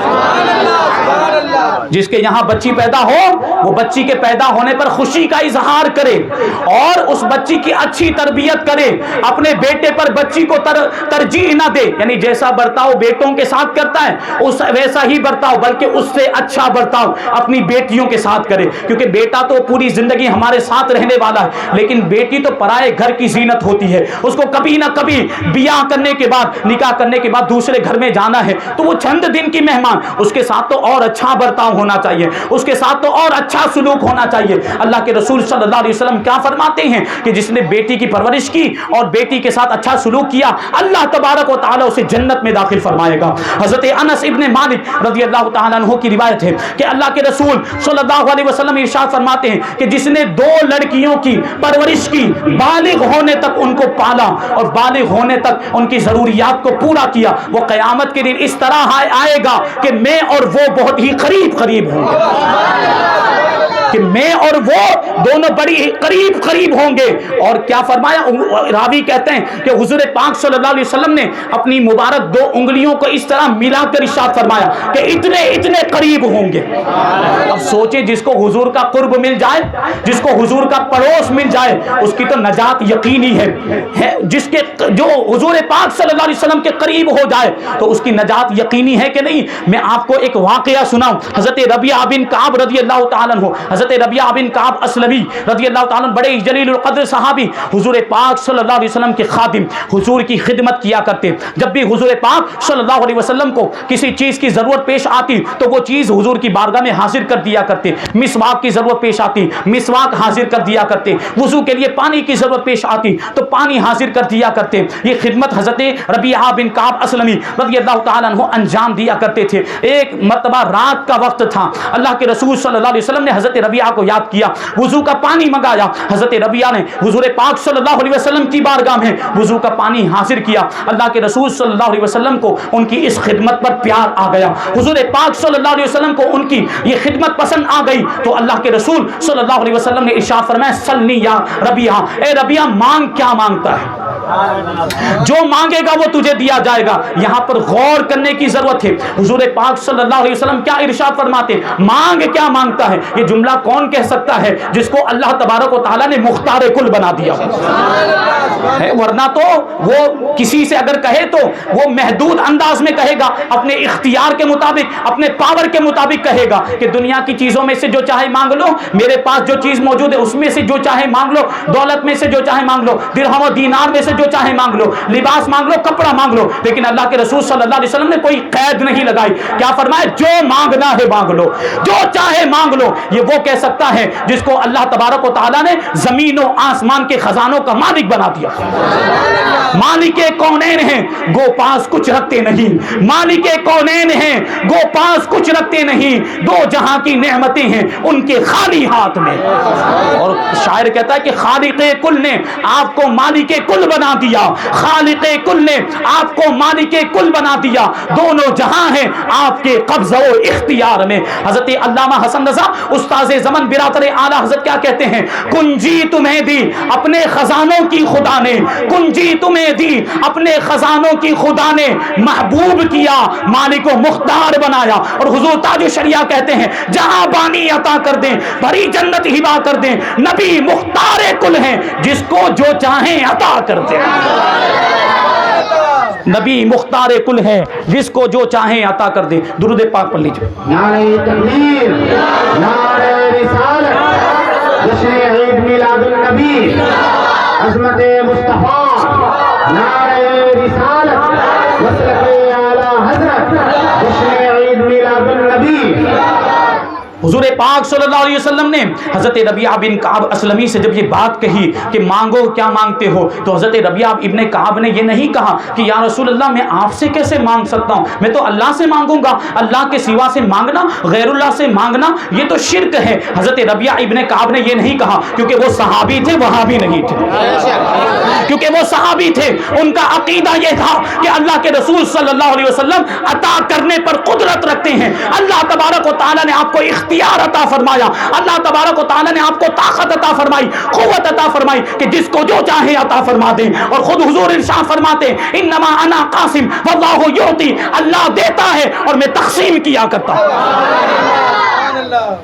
جس کے یہاں بچی پیدا ہو وہ بچی کے پیدا ہونے پر خوشی کا اظہار کرے اور اس بچی کی اچھی تربیت کرے، اپنے بیٹے پر بچی کو ترجیح نہ دے، یعنی جیسا برتاؤ بیٹوں کے ساتھ کرتا ہے اس ویسا ہی برتاؤ، بلکہ اس سے اچھا برتاؤ اپنی بیٹیوں کے ساتھ کرے، کیونکہ بیٹا تو پوری زندگی ہمارے ساتھ رہنے والا ہے، لیکن بیٹی تو پرائے گھر کی زینت ہوتی ہے، اس کو کبھی نہ کبھی بیاہ کرنے کے بعد، نکاح کرنے کے بعد دوسرے گھر میں جانا ہے تو وہ چند دن کی مہمان، اس کے ساتھ تو اور اچھا برتاؤ ہونا چاہیے, اس کے ساتھ تو اور اچھا سلوک ہونا چاہیے. اللہ کے رسول صلی اللہ علیہ وسلم کیا فرماتے ہیں کہ جس نے بیٹی کی پرورش کی اور بیٹی کے ساتھ اچھا سلوک کیا, اللہ تبارک و تعالی اسے جنت میں داخل فرمائے گا. حضرت انس ابن مالک رضی اللہ تعالیٰ عنہ کی روایت ہے کہ اللہ کے رسول صلی اللہ علیہ وسلم ارشاد فرماتے ہیں کہ جس نے 2 لڑکیوں کی پرورش کی, بالغ ہونے تک ان کو پالا اور بالغ ہونے تک ان کی ضروریات کو پورا کیا, وہ قیامت کے دن اس طرح آئے گا کہ میں اور وہ بہت ہی قریب قریب ہوں گے, کہ میں اور وہ دونوں بڑی قریب قریب ہوں گے. اور کیا فرمایا, راوی کہتے ہیں کہ حضور پاک صلی اللہ علیہ وسلم نے اپنی مبارک 2 انگلیوں کو اس طرح ملا کر ارشاد فرمایا کہ اتنے اتنے قریب ہوں گے. اب سوچیں, جس کو حضور کا قرب مل جائے, جس کو حضور کا پڑوس مل جائے, اس کی تو نجات یقینی ہے. جس کے جو حضور پاک صلی اللہ علیہ وسلم کے قریب ہو جائے تو اس کی نجات یقینی ہے کہ نہیں. میں آپ کو ایک واقعہ سناؤں. حضرت ربیعہ بن کعب رضی اللہ تعالیٰ عنہ, حضرت ربیعہ بن کعب اسلمی رضی اللہ تعالیٰ عنہ بڑے جلیل القدر صحابی, حضور پاک صلی اللہ علیہ وسلم کے خادم, حضور کی خدمت کیا کرتے. جب بھی حضور پاک صلی اللہ علیہ وسلم کو کسی چیز کی ضرورت پیش آتی تو وہ چیز حضور کی بارگاہ میں حاضر کر دیا کرتے. مسواک کی ضرورت پیش آتی, مسواک حاضر کر دیا کرتے. وضو کے لیے پانی کی ضرورت پیش آتی تو پانی حاضر کر دیا کرتے. یہ خدمت حضرت ربیعہ بن کعب اسلمی رضی اللہ تعالیٰ عنہ انجام دیا کرتے تھے. ایک مرتبہ رات کا وقت تھا, اللہ کے رسول صلی اللہ علیہ وسلم نے حضرت ربیعہ کو یاد کیا, وضو کا پانی منگایا. حضرت ربیعہ نے حضور پاک صلی اللہ علیہ وسلم کی بارگاہ میں وضو کا پانی حاضر کیا. اللہ کے رسول صلی اللہ علیہ وسلم کو ان کی اس خدمت پر پیار آ گیا. حضور پاک صلی اللہ علیہ وسلم کو ان کی یہ خدمت پسند آ گئی تو اللہ کے رسول صلی اللہ علیہ وسلم نے ارشاد فرمایا, سلنی یا ربیعہ, اے ربیعہ مانگ کیا مانگتا ہے, جو مانگے گا وہ تجھے دیا جائے گا. یہاں پر غور کرنے کی ضرورت ہے. حضور پاک صلی اللہ علیہ وسلم کیا ارشاد فرماتے, مانگ کیا مانگتا ہے. یہ جملہ کون کہہ سکتا ہے جس کو اللہ تبارک و تعالیٰ نے مختار کل بنا دیا ہے, ورنہ تو وہ کسی سے اگر کہے تو وہ محدود انداز میں کہے گا, اپنے اختیار کے مطابق, اپنے پاور کے مطابق کہے گا کہ دنیا کی چیزوں میں سے جو چاہے مانگ لو, میرے پاس جو چیز موجود ہے اس میں سے جو چاہے مانگ لو, دولت میں سے جو چاہے مانگ لو, درہم و دینار میں سے جو چاہے مانگ لو, لباس مانگ لو, کپڑا مانگ لو. لیکن اللہ کے رسول صلی اللہ علیہ وسلم نے کوئی قید نہیں لگائی. کیا فرمایا, جو مانگنا ہے مانگ لو, جو چاہے مانگ لو. یہ وہ کہہ سکتا ہے جس کو اللہ تبارک و تعالیٰ نے زمین و آسمان کے خزانوں کا مالک بنا دیا. مالک کونین ہیں, گو پاس کچھ رکھتے نہیں. مالک کونین ہیں, گو پاس کچھ رکھتے نہیں. 2 جہاں کی نعمتیں ہیں ان کے خالی ہاتھ میں. اور شاعر کہتا ہے کہ خالق کل نے آپ کو مالک کل بنا دیا, خالق کل نے آپ کو مالک کل بنا دیا. دونوں جہاں ہیں آپ کے قبضہ و اختیار میں. حضرت علامہ حسن رضا استاذ زمن برادر اعلیٰ حضرت کیا کہتے ہیں, کنجی تمہیں دی اپنے خزانوں کی خدا نے, کنجی تمہیں دی اپنے خزانوں کی خدا نے, محبوب کیا مالک و مختار بنایا. اور حضور تاج الشریعہ کہتے ہیں جہاں بانی عطا کر دیں, بھری جنت ہبا کر دیں, نبی مختار کل ہیں جس کو جو چاہیں عطا کر دیں. نبی مختار کل ہے جس کو جو چاہیں عطا کر دیں. درود پاک پڑھ لیجیے. نعرہ تکبیر, نعرہ رسالت, جشن عید میلاد النبی, عظمت مصطفیٰ, نعرہ رسالت, مسلک اعلیٰ حضرت, جشن عید میلاد النبی. حضور پاک صلی اللہ علیہ وسلم نے حضرت ربیعہ بن کعب اسلمی سے جب یہ بات کہی کہ مانگو کیا مانگتے ہو, تو حضرت ربیعہ ابن کعب نے یہ نہیں کہا کہ یا رسول اللہ میں آپ سے کیسے مانگ سکتا ہوں, میں تو اللہ سے مانگوں گا. اللہ کے سوا سے مانگنا, غیر اللہ سے مانگنا, یہ تو شرک ہے. حضرت ربیعہ ابن کعب نے یہ نہیں کہا کیونکہ وہ صحابی تھے, وہابی نہیں تھے. کیونکہ وہ صحابی تھے, ان کا عقیدہ یہ تھا کہ اللہ کے رسول صلی اللہ علیہ وسلم عطا کرنے پر قدرت رکھتے ہیں. اللہ تبارک و تعالیٰ نے آپ کو اختیار عطا فرمایا, اللہ تبارک و تعالیٰ نے آپ کو طاقت عطا فرمائی, قوت عطا فرمائی کہ جس کو جو چاہے عطا فرما دیں. اور خود حضور ارشاد فرماتے انما انا قاسم واللہ یعطی, اللہ دیتا ہے اور میں تقسیم کیا کرتا ہوں.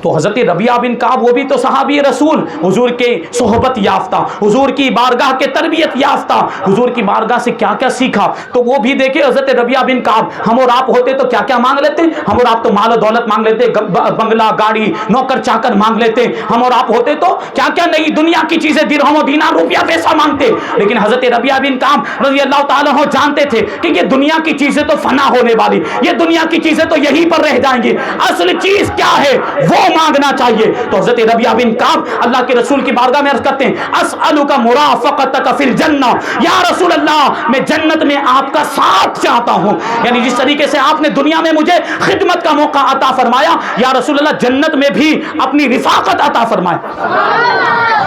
تو حضرت ربیعہ بن کعب وہ بھی تو صحابی رسول، حضور کے صحبت یافتہ، حضور کی بارگاہ کے تربیت یافتہ، حضور کی بارگاہ سے کیا کیا سیکھا۔ تو وہ بھی دیکھے حضرت ربیعہ بن کعب، ہم اور آپ ہوتے تو کیا کیا مانگ لیتے، ہم اور آپ تو مال و دولت مانگ لیتے، بنگلہ گاڑی نوکر چاکر مانگ لیتے، ہم اور آپ ہوتے تو کیا کیا نئی دنیا کی چیزیں درہم و دینار روپیہ پیسہ مانگتے۔ لیکن حضرت ربیعہ بن کعب رضی اللہ تعالیٰ عنہ جانتے تھے کہ یہ دنیا کی چیزیں تو فنا ہونے والی، یہ دنیا کی چیزیں تو یہیں پر رہ جائیں گی، اصل چیز کیا ہے وہ مانگنا چاہیے۔ تو حضرت ربیعہ بن کعب اللہ کے رسول کی بارگاہ میں عرض کرتے ہیں اسألک مرافقتک فی الجنہ، یا رسول اللہ میں جنت میں آپ کا ساتھ چاہتا ہوں، یعنی جس طریقے سے آپ نے دنیا میں مجھے خدمت کا موقع عطا فرمایا، یا رسول اللہ جنت میں بھی اپنی رفاقت عطا فرمائے۔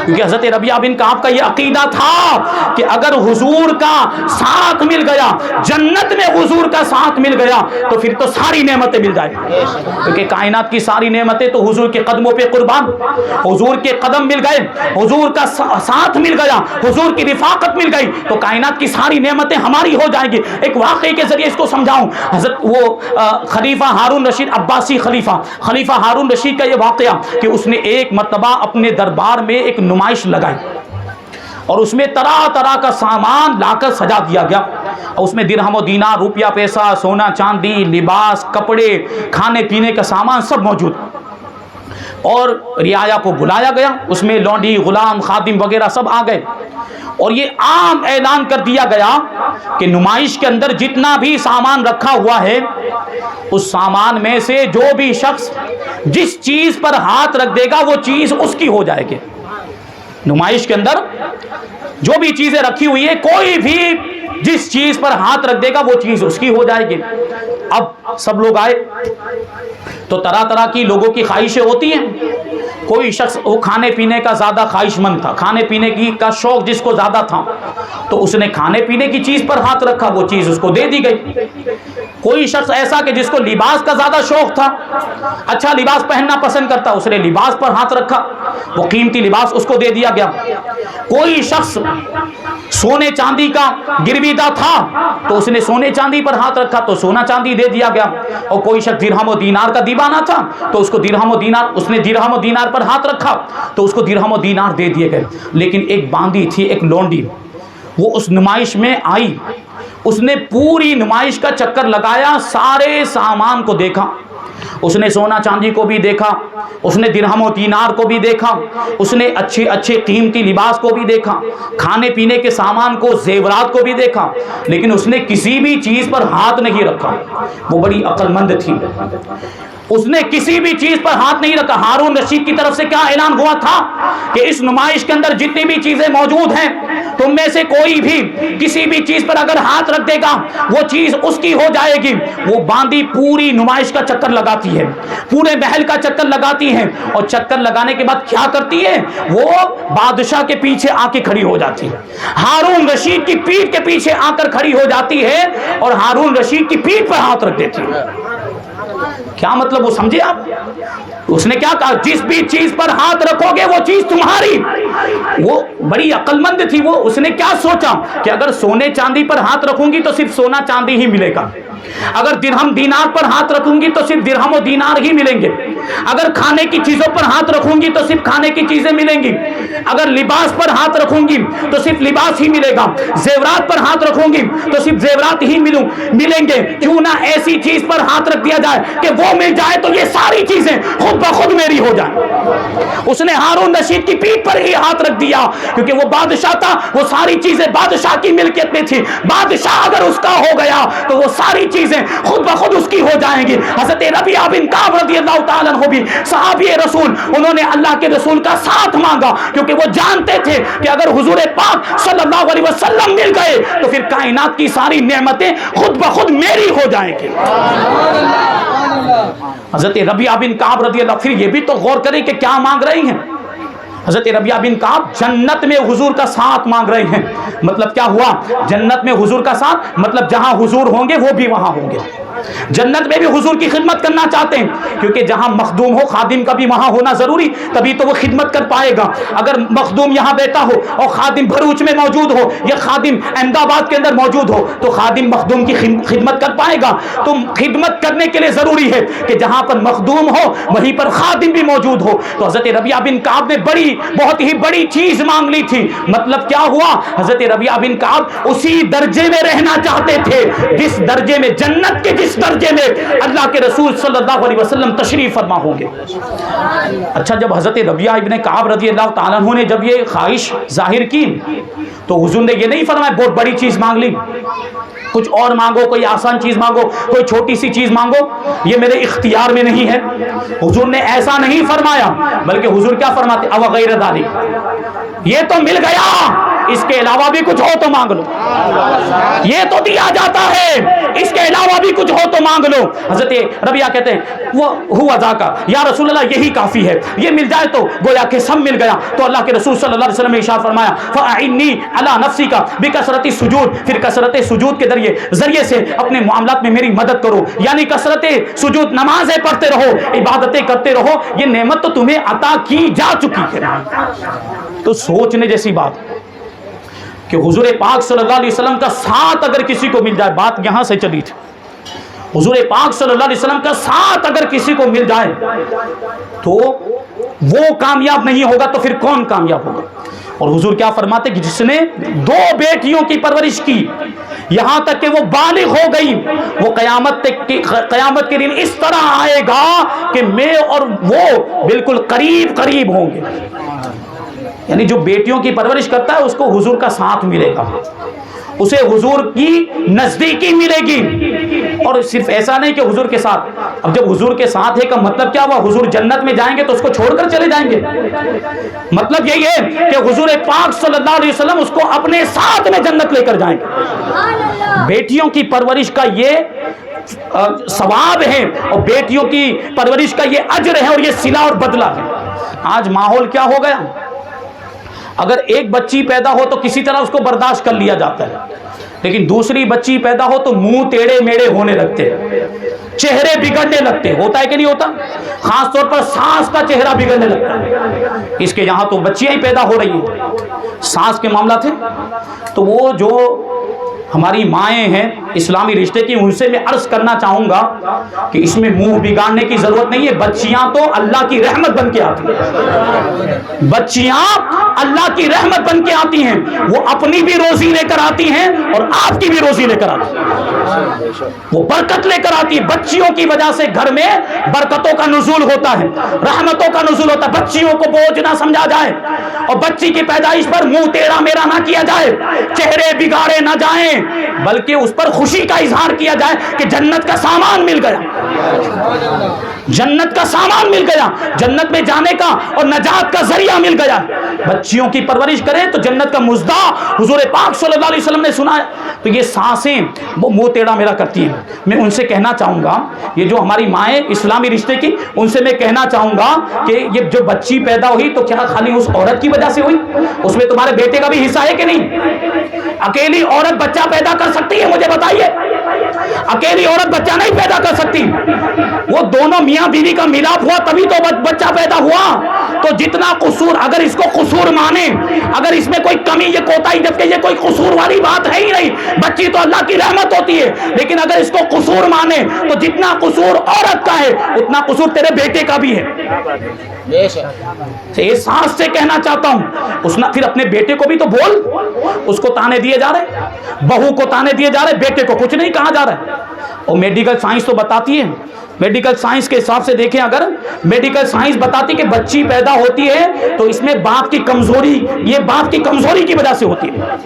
کیونکہ حضرت ربیعہ بن کعب کا یہ عقیدہ تھا کہ اگر حضور کا ساتھ مل گیا، جنت میں حضور کا ساتھ مل گیا تو پھر تو ساری نعمتیں مل جائیں، کیونکہ کائنات کی ساری نعمتیں تو حضور کے قدموں پہ قربان، حضور کے قدم مل گئے، حضور کا ساتھ مل گیا، حضور کی رفاقت مل گئی تو کائنات کی ساری نعمتیں ہماری ہو جائیں گی۔ ایک واقعے کے ذریعے اس کو سمجھاؤں، حضرت وہ خلیفہ ہارون رشید عباسی خلیفہ ہارون رشید کا یہ واقعہ کہ اس نے ایک مرتبہ اپنے دربار میں ایک نمائش لگائی اور اس میں طرح طرح کا سامان لا کر سجا دیا گیا، اور اس میں درہم و دینار روپیہ پیسہ، سونا چاندی، لباس، کپڑے، کھانے پینے کا سامان سب موجود، اور رعایا کو بلایا گیا، اس میں لونڈی، غلام، خادم وغیرہ سب آ گئے، اور یہ عام اعلان کر دیا گیا کہ نمائش کے اندر جتنا بھی سامان رکھا ہوا ہے اس سامان میں سے جو بھی شخص جس چیز پر ہاتھ رکھ دے گا وہ چیز اس کی ہو جائے گی۔ نمائش کے اندر جو بھی چیزیں رکھی ہوئی ہے کوئی بھی جس چیز پر ہاتھ رکھ دے گا وہ چیز اس کی ہو جائے گی۔ اب سب لوگ آئے تو طرح طرح کی لوگوں کی خواہشیں ہوتی ہیں، کوئی شخص وہ کھانے پینے کا زیادہ خواہش مند تھا، کھانے پینے کی کا شوق جس کو زیادہ تھا تو اس نے کھانے پینے کی چیز پر ہاتھ رکھا، وہ چیز اس کو دے دی گئی۔ کوئی شخص ایسا کہ جس کو لباس کا زیادہ شوق تھا، اچھا لباس پہننا پسند کرتا، اس نے لباس پر ہاتھ رکھا، وہ قیمتی لباس اس کو دے دیا گیا۔ کوئی شخص سونے چاندی کا گرویدہ تھا تو اس نے سونے چاندی پر ہاتھ رکھا تو سونا چاندی دے دیا گیا، اور کوئی شخص درہم و دینار کا دیوانہ تھا تو اس کو اس نے درہم و دینار پر ہاتھ رکھا تو اس کو درہم و دینار دے دیے گئے۔ لیکن ایک باندی تھی، ایک لونڈی، وہ اس نمائش میں آئی، اس نے پوری نمائش کا چکر لگایا، سارے سامان کو دیکھا، اس نے سونا چاندی کو بھی دیکھا، اس نے درہم و دینار کو بھی دیکھا، اس نے اچھے اچھے قیمتی لباس کو بھی دیکھا، کھانے پینے کے سامان کو، زیورات کو بھی دیکھا، لیکن اس نے کسی بھی چیز پر ہاتھ نہیں رکھا۔ وہ بڑی عقل مند تھی، اس نے کسی بھی چیز پر ہاتھ نہیں رکھا۔ ہارون رشید کی طرف سے کیا اعلان ہوا تھا کہ اس نمائش کے اندر جتنی بھی چیزیں موجود ہیں تم میں سے کوئی بھی کسی بھی چیز پر اگر ہاتھ رکھ دے گا وہ چیز اس کی ہو جائے گی۔ وہ باندی پوری نمائش کا چکر لگاتی ہے، پورے محل کا چکر لگاتی ہے، اور چکر لگانے کے بعد کیا کرتی ہے، وہ بادشاہ کے پیچھے آ کے کھڑی ہو جاتی ہے، ہارون رشید کی پیٹھ کے پیچھے آ کر کھڑی ہو جاتی ہے اور ہارون رشید کی پیٹھ پر ہاتھ رکھ دیتی ہے۔ کیا مطلب وہ سمجھے آپ؟ اس نے کیا کہا، جس بھی چیز پر ہاتھ رکھو گے وہ چیز تمہاری۔ وہ بڑی عقل مند تھی، وہ اس نے کیا سوچا کہ اگر سونے چاندی پر ہاتھ رکھوں گی تو صرف سونا چاندی ہی ملے گا، اگر درہم دینار پر ہاتھ رکھوں گی تو صرف درہم و دینار ہی ملیں گے، اگر کھانے کی چیزوں پر ہاتھ رکھوں گی تو صرف کھانے کی چیزیں ملیں گی، اگر لباس پر ہاتھ رکھوں گی تو صرف لباس ہی ملے گا، زیورات پر ہاتھ رکھوں گی تو صرف زیورات ہی ملیں گے۔ کیوں نہ ایسی چیز پر ہاتھ رکھ دیا جائے کہ وہ مل جائے تو یہ ساری چیزیں خود بخود میری ہو جائیں۔ اس نے ہارون رشید کی پیٹھ پر ہی ہاتھ رکھ دیا، کیونکہ وہ بادشاہ تھا، وہ ساری چیزیں بادشاہ کی ملکیت میں تھی، بادشاہ اگر اس کا ہو گیا تو وہ ساری چیزیں خود بخود اس کی ہو جائیں گی۔ حضرت ربیعہ بن کعب رضی اللہ تعالیٰ عنہ بھی صحابی رسول، انہوں نے اللہ کے رسول کا ساتھ مانگا، کیونکہ وہ جانتے تھے کہ اگر حضور پاک صلی اللہ علیہ وسلم مل گئے تو پھر کائنات کی ساری نعمتیں خود بخود میری ہو جائیں گی۔ حضرت ربیعہ بن کعب رضی اللہ، پھر یہ بھی تو غور کریں کہ کیا مانگ رہی ہیں۔ حضرت ربیعہ بن کعب جنت میں حضور کا ساتھ مانگ رہے ہیں۔ مطلب کیا ہوا، جنت میں حضور کا ساتھ، مطلب جہاں حضور ہوں گے وہ بھی وہاں ہوں گے۔ جنت میں بھی حضور کی خدمت کرنا چاہتے ہیں، کیونکہ جہاں مخدوم ہو خادم کا بھی وہاں ہونا ضروری، تبھی تو وہ خدمت کر پائے گا۔ اگر مخدوم یہاں بیٹھا ہو اور خادم بھروچ میں موجود ہو یا خادم احمد آباد کے اندر موجود ہو تو خادم مخدوم کی خدمت کر پائے گا؟ تو خدمت کرنے کے لیے ضروری ہے کہ جہاں پر مخدوم ہو وہیں پر خادم بھی موجود ہو۔ تو حضرت ربیعہ بن کعب نے بہت ہی بڑی چیز مانگ لی تھی۔ مطلب کیا ہوا؟ حضرت ربیعہ بن کعب اسی درجے میں رہنا چاہتے تھے جس درجے میں، جنت کے جس درجے میں اللہ کے رسول صلی اللہ علیہ وسلم تشریف فرما ہوں گے۔ اچھا، جب حضرت ربیعہ ابن کعب رضی اللہ تعالیٰ عنہ نے جب یہ خواہش ظاہر کی تو حضور نے یہ نہیں فرمایا بہت بڑی چیز مانگ لی، کچھ اور مانگو، کوئی آسان چیز مانگو، کوئی چھوٹی سی چیز مانگو، یہ میرے اختیار میں نہیں ہے۔ حضور نے ایسا نہیں فرمایا، بلکہ حضور کیا فرماتے؟ او غیر ذالک، یہ تو مل گیا، اس کے علاوہ بھی کچھ ہو تو مانگ لو، یہ تو دیا جاتا ہے، اس کے علاوہ بھی کچھ ہو تو مانگ لو۔ حضرت ربیعہ کہتے ہیں وہ ہوا ذاکا، یا رسول اللہ یہی کافی ہے، یہ مل جائے تو گویا کہ سب مل گیا۔ تو اللہ کے رسول صلی اللہ علیہ وسلم نے ارشاد فرمایا فَأَعِنِّي عَلَى نَفْسِكَ بِكَثْرَةِ السُّجُودِ، پھر کثرت سجود کے ذریعے سے اپنے معاملات میں میری مدد کرو، یعنی کثرت سجود، نمازیں پڑھتے رہو، عبادتیں کرتے رہو، یہ نعمت تو تمہیں عطا کی جا چکی ہے۔ تو سوچنے جیسی بات کہ حضور پاک صلی اللہ علیہ وسلم کا ساتھ اگر کسی کو مل جائے، بات یہاں سے چلی تھی، حضور پاک صلی اللہ علیہ وسلم کا ساتھ اگر کسی کو مل جائے تو وہ کامیاب نہیں ہوگا تو پھر کون کامیاب ہوگا؟ اور حضور کیا فرماتے کہ جس نے 2 بیٹیوں کی پرورش کی یہاں تک کہ وہ بالغ ہو گئی، وہ قیامت کے دن اس طرح آئے گا کہ میں اور وہ بالکل قریب ہوں گے۔ یعنی جو بیٹیوں کی پرورش کرتا ہے اس کو حضور کا ساتھ ملے گا، اسے حضور کی نزدیکی ملے گی۔ اور صرف ایسا نہیں کہ حضور کے ساتھ، اب جب حضور کے ساتھ ہے کا مطلب کیا ہوا؟ حضور جنت میں جائیں گے تو اس کو چھوڑ کر چلے جائیں گے؟ مطلب یہی ہے کہ حضور پاک صلی اللہ علیہ وسلم اس کو اپنے ساتھ میں جنت لے کر جائیں گے۔ بیٹیوں کی پرورش کا یہ ثواب ہے اور بیٹیوں کی پرورش کا یہ اجر ہے اور یہ صلہ اور بدلہ ہے۔ آج ماحول کیا ہو گیا؟ اگر ایک بچی پیدا ہو تو کسی طرح اس کو برداشت کر لیا جاتا ہے، لیکن دوسری بچی پیدا ہو تو منہ ٹیڑے میڑے ہونے لگتے، چہرے بگڑنے لگتے۔ ہوتا ہے کہ نہیں ہوتا؟ خاص طور پر ساس کا چہرہ بگڑنے لگتا ہے۔ اس کے یہاں تو بچیاں ہی پیدا ہو رہی ہیں، ساس کے معاملہ تھے تو وہ جو ہماری مائیں ہیں اسلامی رشتے کی، ان سے میں عرض کرنا چاہوں گا کہ اس میں منہ بگاڑنے کی ضرورت نہیں ہے۔ بچیاں تو اللہ کی رحمت بن کے آتی ہیں، بچیاں اللہ کی رحمت بن کے آتی ہیں، وہ اپنی بھی روزی لے کر آتی ہیں اور آپ کی بھی روزی لے کر آتی ہیں، وہ برکت لے کر آتی ہے۔ بچیوں کی وجہ سے گھر میں برکتوں کا نزول ہوتا ہے، رحمتوں کا نزول ہوتا ہے۔ بچیوں کو بوجھ نہ سمجھا جائے اور بچی کی پیدائش پر منہ ٹیڑھا میرا نہ کیا جائے، چہرے بگاڑے نہ جائیں، بلکہ اس پر خوشی کا اظہار کیا جائے کہ جنت کا سامان مل گیا، جنت کا سامان مل گیا، جنت میں جانے کا اور نجات کا ذریعہ مل گیا۔ بچیوں کی پرورش کریں تو جنت کا مزدہ حضور پاک صلی اللہ علیہ وسلم نے سنا ہے۔ تو یہ سانسیں وہ منہ ٹیڑھا میرا کرتی ہیں، میں ان سے کہنا چاہوں گا، یہ جو ہماری مائیں اسلامی رشتے کی، ان سے میں کہنا چاہوں گا کہ یہ جو بچی پیدا ہوئی تو کیا خالی اس عورت کی وجہ سے ہوئی؟ اس میں تمہارے بیٹے کا بھی حصہ ہے کہ نہیں؟ اکیلی عورت بچہ پیدا کر سکتی ہے؟ مجھے بتائیے، اکیلی عورت بچہ نہیں پیدا کر سکتی، وہ دونوں میاں بیوی کا ملاپ ہوا تبھی تو بچہ پیدا ہوا۔ تو جتنا قصور، اگر اس کو قصور مانے، اگر اس میں کوئی کمی یا کوتاہی، جبکہ یہ کوئی قصور والی بات ہے ہی نہیں، بچی تو اللہ کی رحمت ہوتی ہے، لیکن اگر اس کو قصور مانے تو جتنا قصور عورت کا ہے اتنا قصور تیرے بیٹے کا بھی ہے۔ احساس سے کہنا چاہتا ہوں، پھر اپنے بیٹے کو بھی تو بول، اس کو تانے دیے جا رہے، بہو کو تانے دیے جا رہے، بیٹے کو کچھ نہیں کہا جا رہا ہے۔ اور میڈیکل سائنس تو بتاتی ہے، میڈیکل سائنس کے حساب سے دیکھیں، اگر میڈیکل سائنس بتاتی کہ بچی پیدا ہوتی ہے تو اس میں باپ کی کمزوری، یہ باپ کی کمزوری کی وجہ سے ہوتی ہے،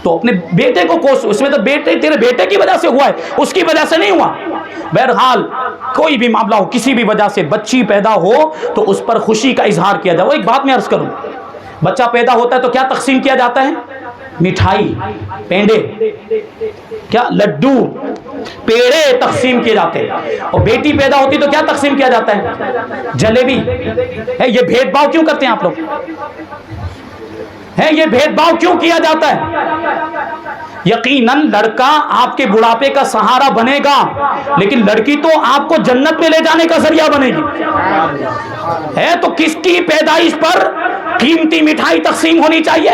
تو اپنے بیٹے کو کوس، اس میں تو بیٹے تیرے بیٹے کی وجہ سے ہوا ہے، اس کی وجہ سے نہیں ہوا۔ بہرحال کوئی بھی معاملہ ہو، کسی بھی وجہ سے بچی پیدا ہو تو اس پر خوشی کا اظہار کیا جائے۔ وہ ایک بات میں عرض کروں، بچہ پیدا ہوتا ہے تو کیا تقسیم کیا جاتا ہے؟ مٹھائی، پینڈے، کیا لڈو، پیڑے تقسیم کیے جاتے ہیں۔ اور بیٹی پیدا ہوتی تو کیا تقسیم کیا جاتا ہے؟ جلیبی۔ یہ بھید بھاؤ کیوں کرتے ہیں آپ لوگ؟ ہے یہ بھید بھاؤ کیوں کیا جاتا ہے؟ یقیناً لڑکا آپ کے بڑھاپے کا سہارا بنے گا، لیکن لڑکی تو آپ کو جنت میں لے جانے کا ذریعہ بنے گی. ہے تو کس کی پیدائش پر قیمتی مٹھائی تقسیم ہونی چاہیے؟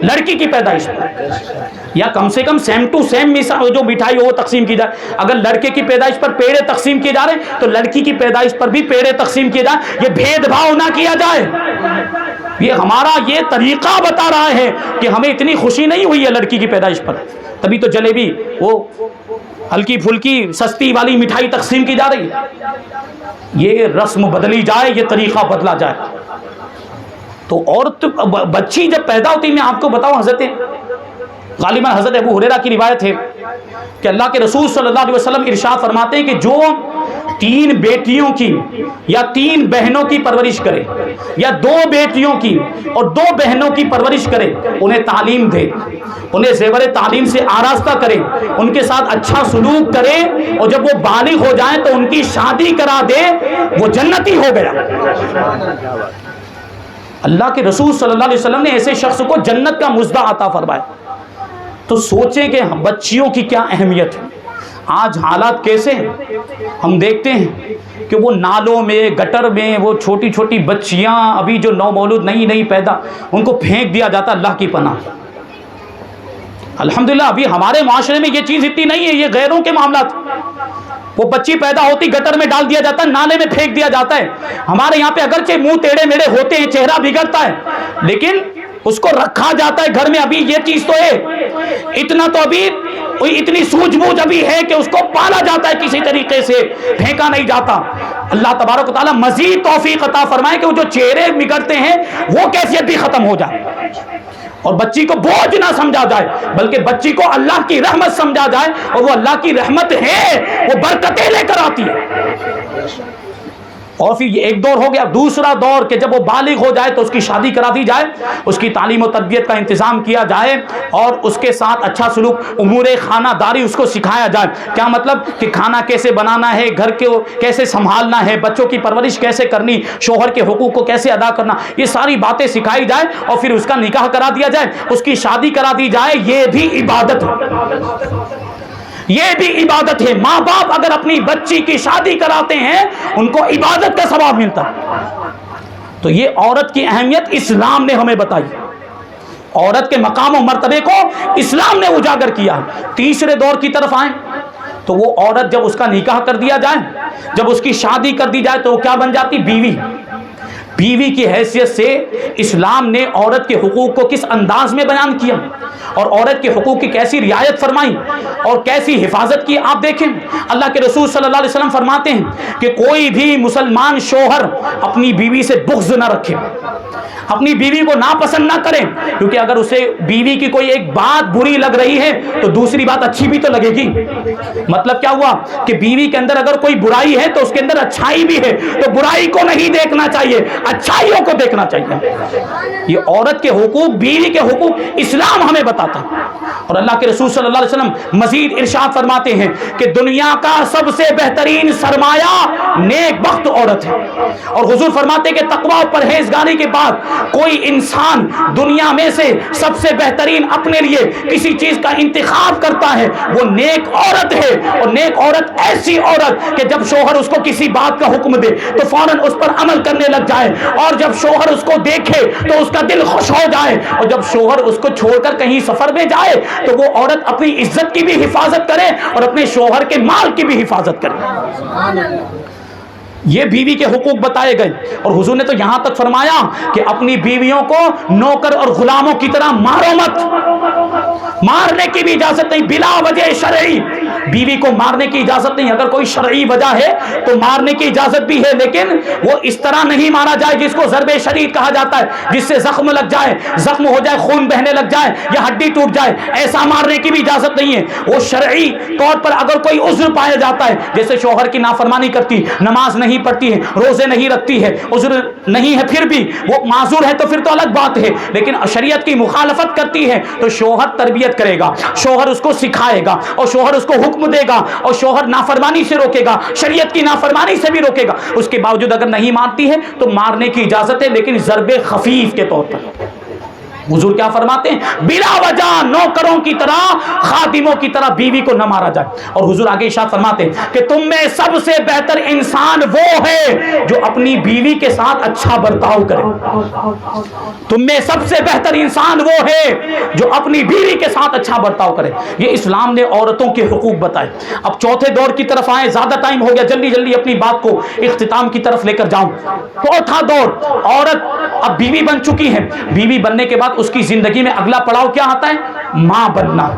لڑکی کی پیدائش پر، یا کم سے کم سیم ٹو سیم جو مٹھائی ہو وہ تقسیم کی جائے. اگر لڑکے کی پیدائش پر پیڑے تقسیم کیے جا رہے ہیں تو لڑکی کی پیدائش پر بھی پیڑے تقسیم کیے جائیں. یہ بھید بھاؤ نہ کیا جائے. یہ ہمارا یہ طریقہ بتا رہا ہے کہ ہمیں اتنی خوشی نہیں ہوئی ہے لڑکی کی پیدائش پر، تبھی تو جلیبی وہ ہلکی پھلکی سستی والی مٹھائی تقسیم کی جا رہی ہے. یہ رسم بدلی جائے، یہ طریقہ بدلا جائے. تو عورت بچی جب پیدا ہوتی، میں آپ کو بتاؤں، غالباً حضرت ابو ہریرہ کی روایت ہے کہ اللہ کے رسول صلی اللہ علیہ وسلم ارشاد فرماتے ہیں کہ جو 3 بیٹیوں کی یا 3 بہنوں کی پرورش کرے، یا 2 بیٹیوں کی اور 2 بہنوں کی پرورش کرے، انہیں تعلیم دے، انہیں زیور تعلیم سے آراستہ کرے، ان کے ساتھ اچھا سلوک کرے، اور جب وہ بالغ ہو جائیں تو ان کی شادی کرا دے، وہ جنتی ہو گیا. اللہ کے رسول صلی اللہ علیہ وسلم نے ایسے شخص کو جنت کا مژدہ عطا فرمایا. تو سوچیں کہ بچیوں کی کیا اہمیت ہے. آج حالات کیسے ہیں؟ ہم دیکھتے ہیں کہ وہ نالوں میں، گٹر میں، وہ چھوٹی چھوٹی بچیاں ابھی جو نو مولود نئی پیدا، ان کو پھینک دیا جاتا. اللہ کی پناہ. الحمدللہ ابھی ہمارے معاشرے میں یہ چیز اتنی نہیں ہے، یہ غیروں کے معاملات. وہ بچی پیدا ہوتی گٹر میں ڈال دیا جاتا ہے، نالے میں پھینک دیا جاتا ہے. ہمارے یہاں پہ اگرچہ منہ ٹیڑے میڑے ہوتے ہیں، چہرہ بگڑتا ہے، لیکن اس کو رکھا جاتا ہے گھر میں. ابھی یہ چیز تو ہے، اتنا تو ابھی اتنی سوجھ بوجھ ابھی ہے کہ اس کو پالا جاتا ہے، کسی طریقے سے پھینکا نہیں جاتا. اللہ تبارک و تعالیٰ مزید توفیق عطا فرمائے کہ وہ جو چہرے بگڑتے ہیں وہ کیفیت بھی ختم ہو جائے، اور بچی کو بوجھ نہ سمجھا جائے، بلکہ بچی کو اللہ کی رحمت سمجھا جائے. اور وہ اللہ کی رحمت ہے، وہ برکتیں لے کر آتی ہے. اور پھر یہ ایک دور ہو گیا. دوسرا دور کہ جب وہ بالغ ہو جائے تو اس کی شادی کرا دی جائے، اس کی تعلیم و تربیت کا انتظام کیا جائے، اور اس کے ساتھ اچھا سلوک، امور خانہ داری اس کو سکھایا جائے. کیا مطلب کہ کھانا کیسے بنانا ہے، گھر کو کیسے سنبھالنا ہے، بچوں کی پرورش کیسے کرنی، شوہر کے حقوق کو کیسے ادا کرنا، یہ ساری باتیں سکھائی جائے، اور پھر اس کا نکاح کرا دیا جائے، اس کی شادی کرا دی جائے. یہ بھی عبادت ہے، یہ بھی عبادت ہے. ماں باپ اگر اپنی بچی کی شادی کراتے ہیں ان کو عبادت کا ثواب ملتا ہے. تو یہ عورت کی اہمیت اسلام نے ہمیں بتائی، عورت کے مقام و مرتبے کو اسلام نے اجاگر کیا. تیسرے دور کی طرف آئیں تو وہ عورت جب اس کا نکاح کر دیا جائے، جب اس کی شادی کر دی جائے تو وہ کیا بن جاتی؟ بیوی. بیوی کی حیثیت سے اسلام نے عورت کے حقوق کو کس انداز میں بیان کیا، اور عورت کے حقوق کی کیسی رعایت فرمائی اور کیسی حفاظت کی. آپ دیکھیں اللہ کے رسول صلی اللہ علیہ وسلم فرماتے ہیں کہ کوئی بھی مسلمان شوہر اپنی بیوی سے بغض نہ رکھے، اپنی بیوی کو ناپسند نہ کرے، کیونکہ اگر اسے بیوی کی کوئی ایک بات بری لگ رہی ہے تو دوسری بات اچھی بھی تو لگے گی. مطلب کیا ہوا کہ بیوی کے اندر اگر کوئی برائی ہے تو اس کے اندر اچھائی بھی ہے، تو برائی کو نہیں دیکھنا چاہیے، اچھائیوں کو دیکھنا چاہیے. یہ عورت کے حقوق، بیوی کے حقوق اسلام ہمیں بتاتا ہے. اور اللہ کے رسول صلی اللہ علیہ وسلم مزید ارشاد فرماتے ہیں کہ دنیا کا سب سے بہترین سرمایہ نیک بخت عورت ہے. اور حضور فرماتے ہیں کہ تقوی اور پرہیزگاری کے بعد کوئی انسان دنیا میں سے سب سے بہترین اپنے لیے کسی چیز کا انتخاب کرتا ہے، وہ نیک عورت ہے. اور نیک عورت ایسی عورت کہ جب شوہر اس کو کسی بات کا حکم دے تو فوراً اس پر عمل کرنے لگ جائے، اور جب شوہر اس کو دیکھے تو اس کا دل خوش ہو جائے، اور جب شوہر اس کو چھوڑ کر کہیں سفر میں جائے تو وہ عورت اپنی عزت کی بھی حفاظت کرے اور اپنے شوہر کے مال کی بھی حفاظت کرے. یہ بیوی کے حقوق بتائے گئے. اور حضور نے تو یہاں تک فرمایا کہ اپنی بیویوں کو نوکر اور غلاموں کی طرح مارو مت. مارنے کی بھی اجازت نہیں بلا وجہ شرعی. بیوی کو مارنے کی اجازت نہیں، اگر کوئی شرعی وجہ ہے تو مارنے کی اجازت بھی ہے، لیکن وہ اس طرح نہیں مارا جائے جس کو ضرب شدید کہا جاتا ہے، جس سے زخم لگ جائے، زخم ہو جائے، خون بہنے لگ جائے یا ہڈی ٹوٹ جائے. ایسا مارنے کی بھی اجازت نہیں ہے. وہ شرعی طور پر اگر کوئی عذر پایا جاتا ہے، جیسے شوہر کی نافرمانی کرتی، نماز نہیں پڑھتی ہے، روزے نہیں رکھتی ہے، عذر نہیں ہے، پھر بھی وہ معذور ہے تو پھر تو الگ بات ہے. لیکن شریعت کی مخالفت کرتی ہے تو شوہر تربیت کرے گا، شوہر اس کو سکھائے گا، اور شوہر اس کو حکم دے گا، اور شوہر نافرمانی سے روکے گا، شریعت کی نافرمانی سے بھی روکے گا. اس کے باوجود اگر نہیں مانتی ہے تو مارنے کی اجازت ہے، لیکن ضرب خفیف کے طور پر. حضور کیا فرماتے ہیں؟ بلا وجہ نوکروں کی طرح، خادموں کی طرح بیوی کو نہ مارا جائے. اور حضور آگے ارشاد فرماتے ہیں کہ تم میں سب سے بہتر انسان وہ ہے جو اپنی بیوی کے ساتھ اچھا برتاؤ کرے. تم میں سب سے بہتر انسان وہ ہے جو اپنی بیوی کے ساتھ اچھا برتاؤ کرے. یہ اسلام نے عورتوں کے حقوق بتائے. اب چوتھے دور کی طرف آئیں، زیادہ ٹائم ہو گیا، جلدی جلدی اپنی بات کو اختتام کی طرف لے کر جاؤں. چوتھا دور، عورت اب بیوی بن چکی ہے. بیوی بننے کے بعد اس کی زندگی میں اگلا پڑاؤ کیا آتا ہے؟ ماں بننا.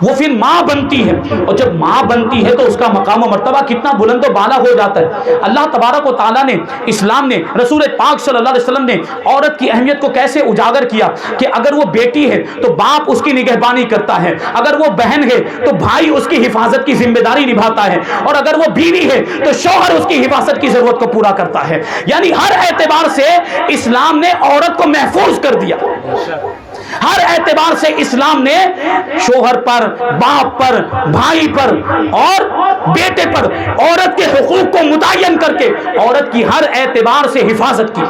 وہ پھر ماں بنتی ہے، اور جب ماں بنتی ہے تو اس کا مقام و مرتبہ کتنا بلند و بالا ہو جاتا ہے. اللہ تبارک و تعالیٰ نے، اسلام نے، رسول پاک صلی اللہ علیہ وسلم نے عورت کی اہمیت کو کیسے اجاگر کیا کہ اگر وہ بیٹی ہے تو باپ اس کی نگہبانی کرتا ہے، اگر وہ بہن ہے تو بھائی اس کی حفاظت کی ذمہ داری نبھاتا ہے، اور اگر وہ بیوی ہے تو شوہر اس کی حفاظت کی ضرورت کو پورا کرتا ہے. یعنی ہر اعتبار سے اسلام نے عورت کو محفوظ کر دیا. ہر اعتبار سے اسلام نے شوہر پر، باپ پر، بھائی پر اور بیٹے پر عورت کے حقوق کو متعین کر کے عورت کی ہر اعتبار سے حفاظت کی.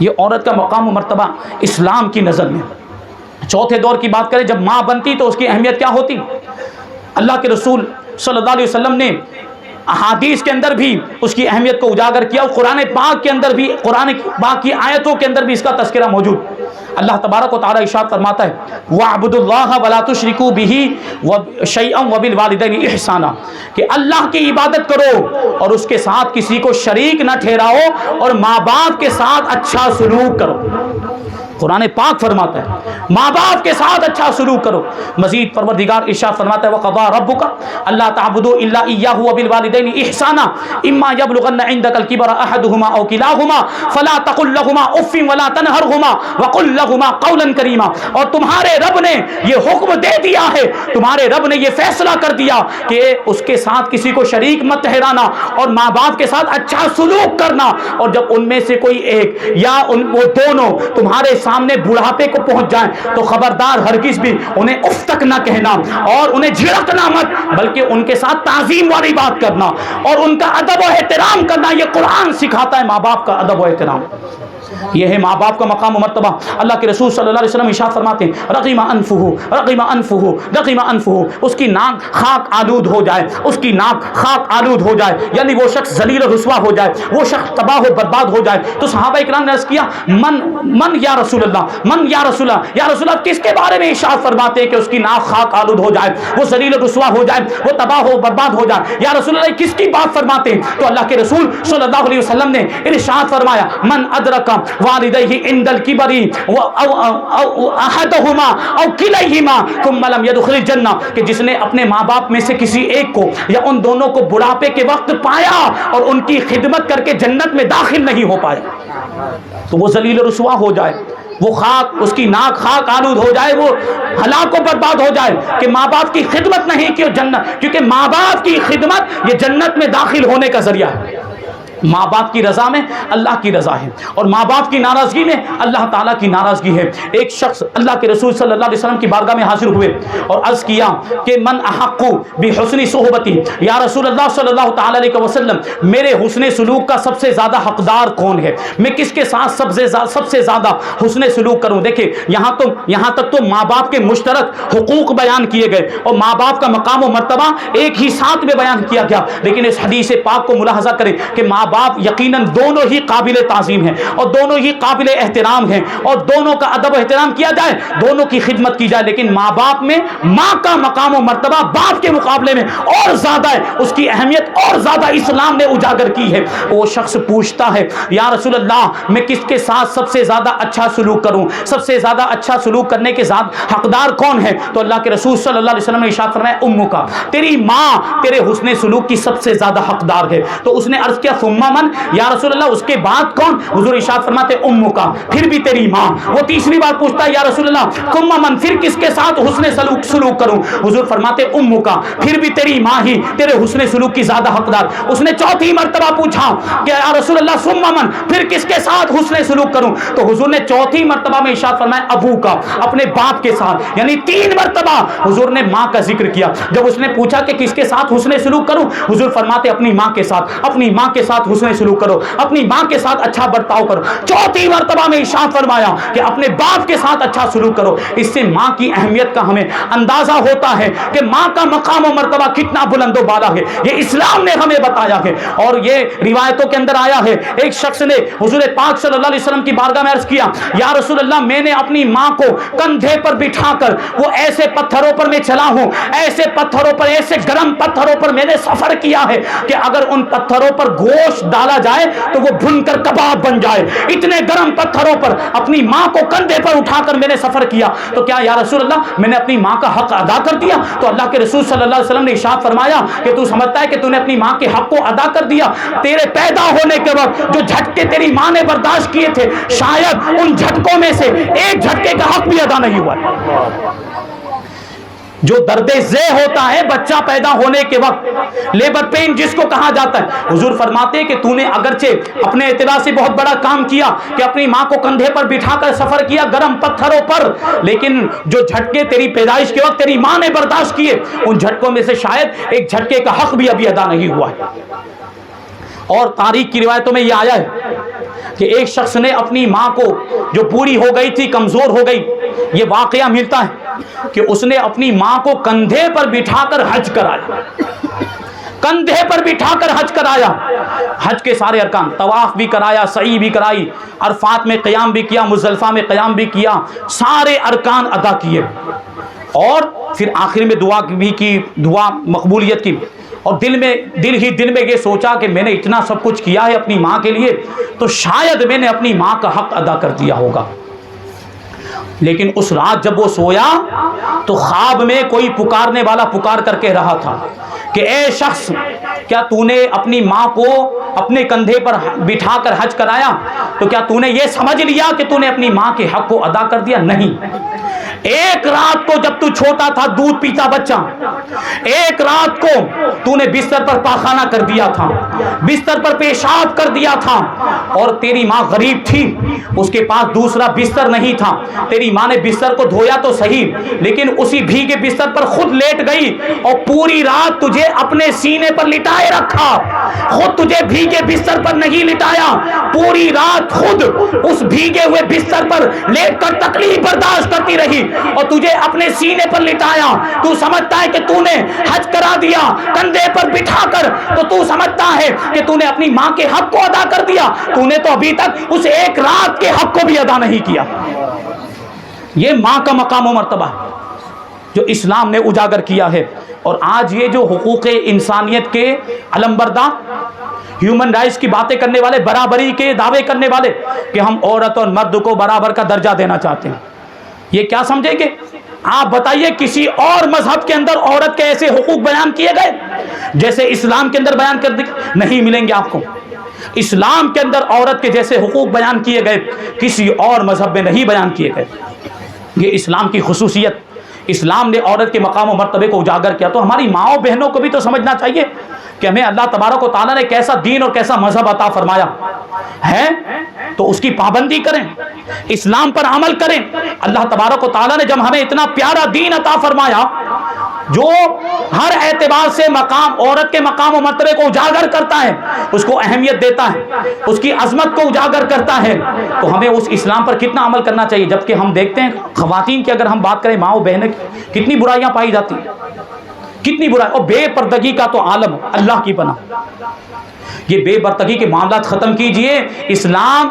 یہ عورت کا مقام و مرتبہ اسلام کی نظر میں. چوتھے دور کی بات کریں، جب ماں بنتی تو اس کی اہمیت کیا ہوتی؟ اللہ کے رسول صلی اللہ علیہ وسلم نے احادیث کے اندر بھی اس کی اہمیت کو اجاگر کیا، اور قرآن پاک کے اندر بھی، قرآن پاک کی آیتوں کے اندر بھی اس کا تذکرہ موجود. اللہ تبارک و تعالیٰ ارشاد فرماتا ہے وَاعْبُدُوا اللَّهَ وَلَا تُشْرِكُوا بِهِ شَيْئًا وَبِالْوَالِدَيْنِ إِحْسَانًا، کہ اللہ کی عبادت کرو اور اس کے ساتھ کسی کو شریک نہ ٹھہراؤ، اور ماں باپ کے ساتھ اچھا سلوک کرو. قرآن پاک فرماتا ہے ماں باپ کے ساتھ اچھا سلوک کرو. مزید پروردگار ارشاد فرماتا ہے وَقَضَىٰ رَبُّكَ أَلَّا تَعْبُدُوا إِلَّا إِيَّاهُ وَبِالْوَالِدَيْنِ إِحْسَانًا إِمَّا يَبْلُغَنَّ عِندَكَ الْكِبَرَ أَحَدُهُمَا أَوْ كِلَاهُمَا فَلَا تَقُل لَّهُمَا أُفٍّ وَلَا تَنْهَرْهُمَا وَقُل لَّهُمَا قَوْلًا كَرِيمًا. اور تمہارے رب نے یہ حکم دے دیا ہے، تمہارے رب نے یہ فیصلہ کر دیا کہ اس کے ساتھ کسی کو شریک مت ٹھہرانا اور ماں باپ کے ساتھ اچھا سلوک کرنا. اور جب ان میں سے کوئی ایک یا وہ دونوں تمہارے سامنے بڑھاپے کو پہنچ جائیں تو خبردار ہرگز بھی انہیں اف تک نہ کہنا اور انہیں جھڑکنا مت، بلکہ ان کے ساتھ تعظیم والی بات کرنا اور ان کا ادب و احترام کرنا. یہ قرآن سکھاتا ہے ماں باپ کا ادب و احترام. یہ ہے ماں باپ کا مقام و مرتبہ. اللہ کے رسول صلی اللہ علیہ وسلم ارشاد فرماتے ہیں رغم انفہ رغم انفہ رغم انفہ، اس کی ناک خاک آلود ہو جائے، اس کی ناک خاک آلود ہو جائے، یعنی وہ شخص ذلیل و رسوا ہو جائے، وہ شخص تباہ و برباد ہو جائے. تو صحابہ اکرام نے عرض کیا من یا رسول اللہ، من یا رسول اللہ، یا رسول اللہ کس کے بارے میں ارشاد فرماتے ہیں کہ اس کی ناک خاک آلود ہو جائے، وہ ذلیل و رسوا ہو جائے، وہ تباہ و برباد ہو جائے؟ یا رسول اللہ کس کی بات فرماتے ہیں؟ تو اللہ کے رسول صلی اللہ علیہ وسلم نے ارشاد فرمایا من ادرک والدیہ عند الکبر او احدہما او کلیہما ثم لم يدخل الجنہ، کہ جس نے اپنے ماں باپ میں سے کسی ایک کو یا ان دونوں کو بڑھاپے کے وقت پایا اور ان کی خدمت کر کے جنت میں داخل نہیں ہو پایا تو وہ ذلیل و رسوا ہو جائے، وہ خاک، اس کی ناک خاک آلود ہو جائے، وہ ہلاک و برباد ہو جائے کہ ماں باپ کی خدمت نہیں کی جنت، کیونکہ ماں باپ کی خدمت یہ جنت میں داخل ہونے کا ذریعہ ہے. ماں باپ کی رضا میں اللہ کی رضا ہے، اور ماں باپ کی ناراضگی میں اللہ تعالیٰ کی ناراضگی ہے. ایک شخص اللہ کے رسول صلی اللہ علیہ وسلم کی بارگاہ میں حاضر ہوئے اور عرض کیا کہ من احق بحسن صحبتی، یا رسول اللہ صلی اللہ تعالیٰ علیہ وسلم میرے حسن سلوک کا سب سے زیادہ حقدار کون ہے؟ میں کس کے ساتھ سب سے زیادہ حسن سلوک کروں؟ دیکھیں یہاں تک تو ماں باپ کے مشترک حقوق بیان کیے گئے اور ماں باپ کا مقام و مرتبہ ایک ہی ساتھ میں بیان کیا گیا، لیکن اس حدیث پاک کو ملاحظہ کریں کہ ماں باپ یقیناً دونوں ہی قابل تعظیم ہیں اور دونوں ہی قابل احترام ہیں اور دونوں کا ادب و احترام کیا جائے، دونوں کی خدمت کی جائے، لیکن ماں باپ میں ماں کا مقام و مرتبہ باپ کے مقابلے میں اور زیادہ ہے، اس کی اہمیت اور زیادہ اسلام نے اجاگر کی ہے. وہ شخص پوچھتا ہے یا رسول اللہ میں کس کے ساتھ سب سے زیادہ اچھا سلوک کروں، سب سے زیادہ اچھا سلوک کرنے کے ساتھ حقدار کون ہے؟ تو اللہ کے رسول صلی اللہ علیہ وسلم نے ارشاد فرمایا امک کا، تیری ماں تیرے حسن سلوک کی سب سے زیادہ حقدار ہے. تو اس نے عرض کیا ثم من، یا رسول اللہ اس کے بعد کون؟ حضور ارشاد فرماتے امک کا، پھر بھی تیری ماں. وہ تیسری بار پوچھتا ہے یا رسول اللہ ثم من، پھر کس کے ساتھ حسن سلوک کروں؟ حضور فرماتے امک کا، پھر بھی تیری ماں ہی تیرے حسن سلوک کی زیادہ حقدار. اس نے چوتھی مرتبہ پوچھا کہ یا رسول اللہ ثم من، پھر کس کے ساتھ حسن سلوک کروں؟ تو حضور نے چوتھی مرتبہ میں ارشاد فرمایا ابو کا، اپنے باپ کے ساتھ، یعنی 3 مرتبہ حضور نے ماں کا ذکر کیا. جب اس نے پوچھا کہ کس کے ساتھ حسن سلوک کروں، حضور فرماتے اپنی ماں کے ساتھ، اپنی ماں کے ساتھ حسن سلوک کرو, اپنی ماں کے ساتھ اچھا برتاؤ کرو. چوتھی مرتبہ میں ارشاد فرمایا کہ اپنے باپ کے ساتھ اچھا سلوک کرو. اس سے ماں کی اہمیت کا ہمیں اندازہ ہوتا ہے کہ ماں کا مقام و مرتبہ کتنا بلند و بالا ہے. یہ اسلام نے ہمیں بتایا ہے. اور یہ روایتوں کے اندر آیا ہے, ایک شخص نے حضور پاک صلی اللہ علیہ وسلم کی بارگاہ میں عرض کیا, یا رسول اللہ, میں نے اپنی ماں کو کندھے پر بٹھا کر وہ ایسے پتھروں پر میں چلا ہوں, ایسے پتھروں پر, ایسے گرم پتھروں پر میں نے سفر کیا ہے کہ اگر ان پتھروں پر گوشت ڈالا جائے تو وہ بھن کر کباب بن جائے. اتنے گرم پتھروں پر اپنی ماں کو کندھے پر اٹھا کر میں نے سفر کیا, تو کیا یا رسول اللہ میں نے اپنی ماں کا حق ادا کر دیا؟ تو اللہ کے رسول صلی اللہ علیہ وسلم نے ارشاد فرمایا کہ تو سمجھتا ہے کہ تو نے اپنی ماں کے حق کو ادا کر دیا؟ تیرے پیدا ہونے کے وقت جو جھٹکے تیری ماں نے برداشت کیے تھے, شاید ان جھٹکوں میں سے ایک جھٹکے کا حق بھی ادا نہیں ہوا. جو درد ذہ ہوتا ہے بچہ پیدا ہونے کے وقت, لیبر پین جس کو کہا جاتا ہے, حضور فرماتے ہیں کہ تو نے اگرچہ اپنے اعتبار سے بہت بڑا کام کیا کہ اپنی ماں کو کندھے پر بٹھا کر سفر کیا گرم پتھروں پر, لیکن جو جھٹکے تیری پیدائش کے وقت تیری ماں نے برداشت کیے, ان جھٹکوں میں سے شاید ایک جھٹکے کا حق بھی ابھی ادا نہیں ہوا ہے. اور تاریخ کی روایتوں میں یہ آیا ہے کہ ایک شخص نے اپنی ماں کو جو بوڑھی ہو گئی تھی, کمزور ہو گئی, یہ واقعہ ملتا ہے کہ اس نے اپنی ماں کو کندھے پر بٹھا کر حج کرایا. کندھے پر بٹھا کر حج کرایا. حج کے سارے ارکان, طواف بھی کرایا, سعی بھی کرائی, عرفات میں قیام بھی کیا, مزدلفہ میں قیام بھی کیا, سارے ارکان ادا کیے. اور پھر آخر میں دعا بھی کی, دعا مقبولیت کی. اور دل میں یہ سوچا کہ میں نے اتنا سب کچھ کیا ہے اپنی ماں کے لیے, تو شاید میں نے اپنی ماں کا حق ادا کر دیا ہوگا. لیکن اس رات جب وہ سویا تو خواب میں کوئی پکارنے والا پکار کر کے رہا تھا کہ اے شخص, کیا تو نے اپنی ماں کو اپنے کندھے پر بٹھا کر حج کرایا؟ تو کیا تو نے یہ سمجھ لیا کہ تو نے اپنی ماں کے حق کو ادا کر دیا؟ نہیں. ایک رات کو جب تو چھوٹا تھا, دودھ پیتا بچہ, ایک رات کو تو نے بستر پر پاخانہ کر دیا تھا, بستر پر پیشاب کر دیا تھا, اور تیری ماں غریب تھی, اس کے پاس دوسرا بستر نہیں تھا. تیری ماں نے بستر کو دھویا تو صحیح, لیکن اسی بھیگے بستر پر خود لیٹ گئی اور پوری رات تجھے اپنے سینے پر لٹائے رکھا. خود تجھے بھیگے بستر پر نہیں لٹایا, پوری رات خود اس بھیگے ہوئے بستر پر لیٹ کر تکلیف برداشت کرتی رہی اور تجھے اپنے سینے پر لٹایا. تو سمجھتا ہے کہ تو نے حج کرا دیا کندھے پر بٹھا کر, تو سمجھتا ہے کہ تو نے اپنی ماں کے حق کو ادا کر دیا. تو نے تو ابھی تک اس ایک رات کے حق کو بھی ادا نہیں کیا. یہ ماں کا مقام و مرتبہ جو اسلام نے اجاگر کیا ہے. اور آج یہ جو حقوق انسانیت کے علمبردار, ہیومن رائٹس کی باتیں کرنے والے, برابری کے دعوے کرنے والے کہ ہم عورت اور مرد کو برابر کا درجہ دینا چاہتے ہیں, یہ کیا سمجھیں گے؟ آپ بتائیے کسی اور مذہب کے اندر عورت کے ایسے حقوق بیان کیے گئے جیسے اسلام کے اندر بیان کر دیں؟ نہیں ملیں گے آپ کو. اسلام کے اندر عورت کے جیسے حقوق بیان کیے گئے کسی اور مذہب میں نہیں بیان کیے گئے. یہ اسلام کی خصوصیت, اسلام نے عورت کے مقام و مرتبے کو اجاگر کیا. تو ہماری ماؤں بہنوں کو بھی تو سمجھنا چاہیے کہ ہمیں اللہ تبارک و تعالیٰ نے کیسا دین اور کیسا مذہب عطا فرمایا ہے, تو اس کی پابندی کریں, اسلام پر عمل کریں. اللہ تبارک و تعالیٰ نے جب ہمیں اتنا پیارا دین عطا فرمایا جو ہر اعتبار سے عورت کے مقام و مرتبے کو اجاگر کرتا ہے, اس کو اہمیت دیتا ہے, اس کی عظمت کو اجاگر کرتا ہے, تو ہمیں اس اسلام پر کتنا عمل کرنا چاہیے. جبکہ ہم دیکھتے ہیں خواتین کی اگر ہم بات کریں, ماں و بہنیں, کتنی برائیاں پائی جاتی ہیں, کتنی برائی. اور بے پردگی کا تو عالم, اللہ کی پناہ. یہ بے پردگی کے معاملات ختم کیجئے. اسلام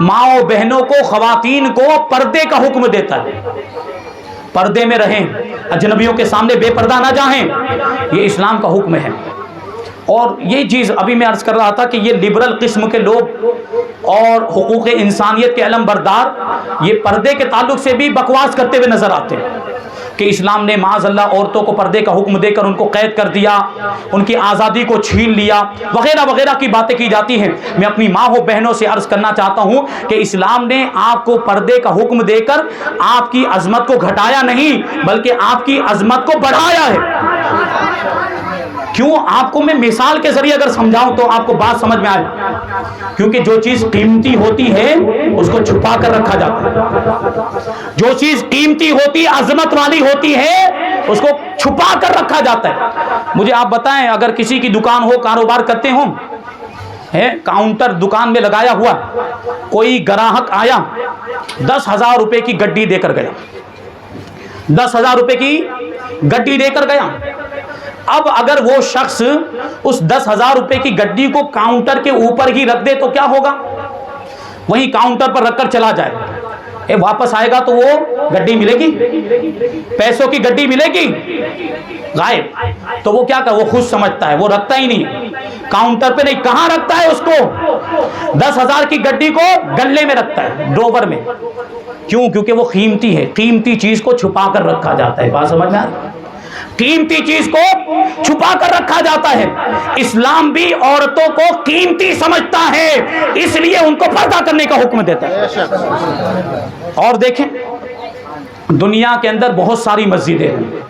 ماں و بہنوں کو, خواتین کو پردے کا حکم دیتا ہے, پردے میں رہیں, اجنبیوں کے سامنے بے پردہ نہ جائیں, یہ اسلام کا حکم ہے. اور یہ چیز ابھی میں عرض کر رہا تھا کہ یہ لبرل قسم کے لوگ اور حقوق انسانیت کے علم بردار یہ پردے کے تعلق سے بھی بکواس کرتے ہوئے نظر آتے ہیں کہ اسلام نے معاذ اللہ عورتوں کو پردے کا حکم دے کر ان کو قید کر دیا, ان کی آزادی کو چھین لیا, وغیرہ وغیرہ کی باتیں کی جاتی ہیں. میں اپنی ماں و بہنوں سے عرض کرنا چاہتا ہوں کہ اسلام نے آپ کو پردے کا حکم دے کر آپ کی عظمت کو گھٹایا نہیں بلکہ آپ کی عظمت کو بڑھایا ہے. کیوں؟ آپ کو میں مثال کے ذریعے اگر سمجھاؤں تو آپ کو بات سمجھ میں آئے. کیونکہ جو چیز قیمتی ہوتی ہے اس کو چھپا کر رکھا جاتا ہے, جو چیز قیمتی ہوتی, عظمت والی ہوتی ہے, اس کو چھپا کر رکھا جاتا ہے. مجھے آپ بتائیں, اگر کسی کی دکان ہو, کاروبار کرتے ہوں, ہے کاؤنٹر دکان میں لگایا ہوا، کوئی گراہک آیا 10,000 روپے کی گڈی دے کر گیا، 10,000 روپے کی گڈی دے کر گیا۔ اب اگر وہ شخص اس 10,000 روپے کی گڈی کو کاؤنٹر کے اوپر ہی رکھ دے تو کیا ہوگا؟ وہیں کاؤنٹر پر رکھ کر چلا جائے، واپس آئے گا تو وہ گڈی ملے گی؟ پیسوں کی گڈی ملے گی؟ غائب۔ تو وہ کیا کر، وہ خود سمجھتا ہے، وہ رکھتا ہی نہیں کاؤنٹر پہ، نہیں، کہاں رکھتا ہے اس کو؟ 10,000 کی گڈی کو گلے میں رکھتا ہے، ڈروور میں۔ کیوں؟ کیونکہ وہ قیمتی ہے، قیمتی چیز کو چھپا کر رکھا جاتا ہے۔ بات سمجھ میں آ رہی؟ قیمتی چیز کو چھپا کر رکھا جاتا ہے۔ اسلام بھی عورتوں کو قیمتی سمجھتا ہے، اس لیے ان کو پردہ کرنے کا حکم دیتا ہے۔ اور دیکھیں دنیا کے اندر بہت ساری مسجدیں ہیں،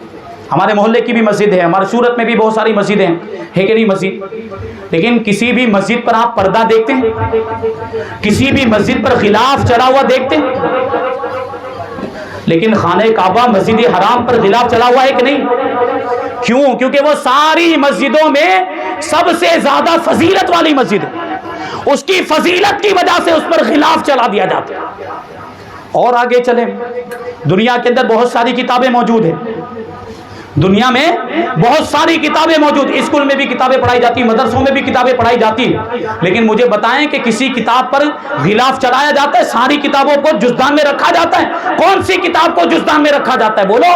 ہمارے محلے کی بھی مسجد ہے، ہمارے سورت میں بھی بہت ساری مسجدیں ہیں، ہے کہ نہیں مسجد؟ لیکن کسی بھی مسجد پر آپ پردہ دیکھتے ہیں؟ کسی بھی مسجد پر غلاف چڑھا ہوا دیکھتے ہیں؟ لیکن خانہ کعبہ مسجد حرام پر غلاف چلا ہوا ہے کہ نہیں؟ کیوں؟ کیونکہ وہ ساری مسجدوں میں سب سے زیادہ فضیلت والی مسجد ہے، اس کی فضیلت کی وجہ سے اس پر غلاف چلا دیا جاتا ہے۔ اور آگے چلیں، دنیا کے اندر بہت ساری کتابیں موجود ہیں، دنیا میں بہت ساری کتابیں موجود، اسکول میں بھی کتابیں پڑھائی جاتی، مدرسوں میں بھی کتابیں پڑھائی جاتی، لیکن مجھے بتائیں کہ کسی کتاب پر غلاف چڑھایا جاتا ہے؟ ساری کتابوں کو جزدان میں رکھا جاتا ہے؟ کون سی کتاب کو جزدان میں رکھا جاتا ہے؟ بولو،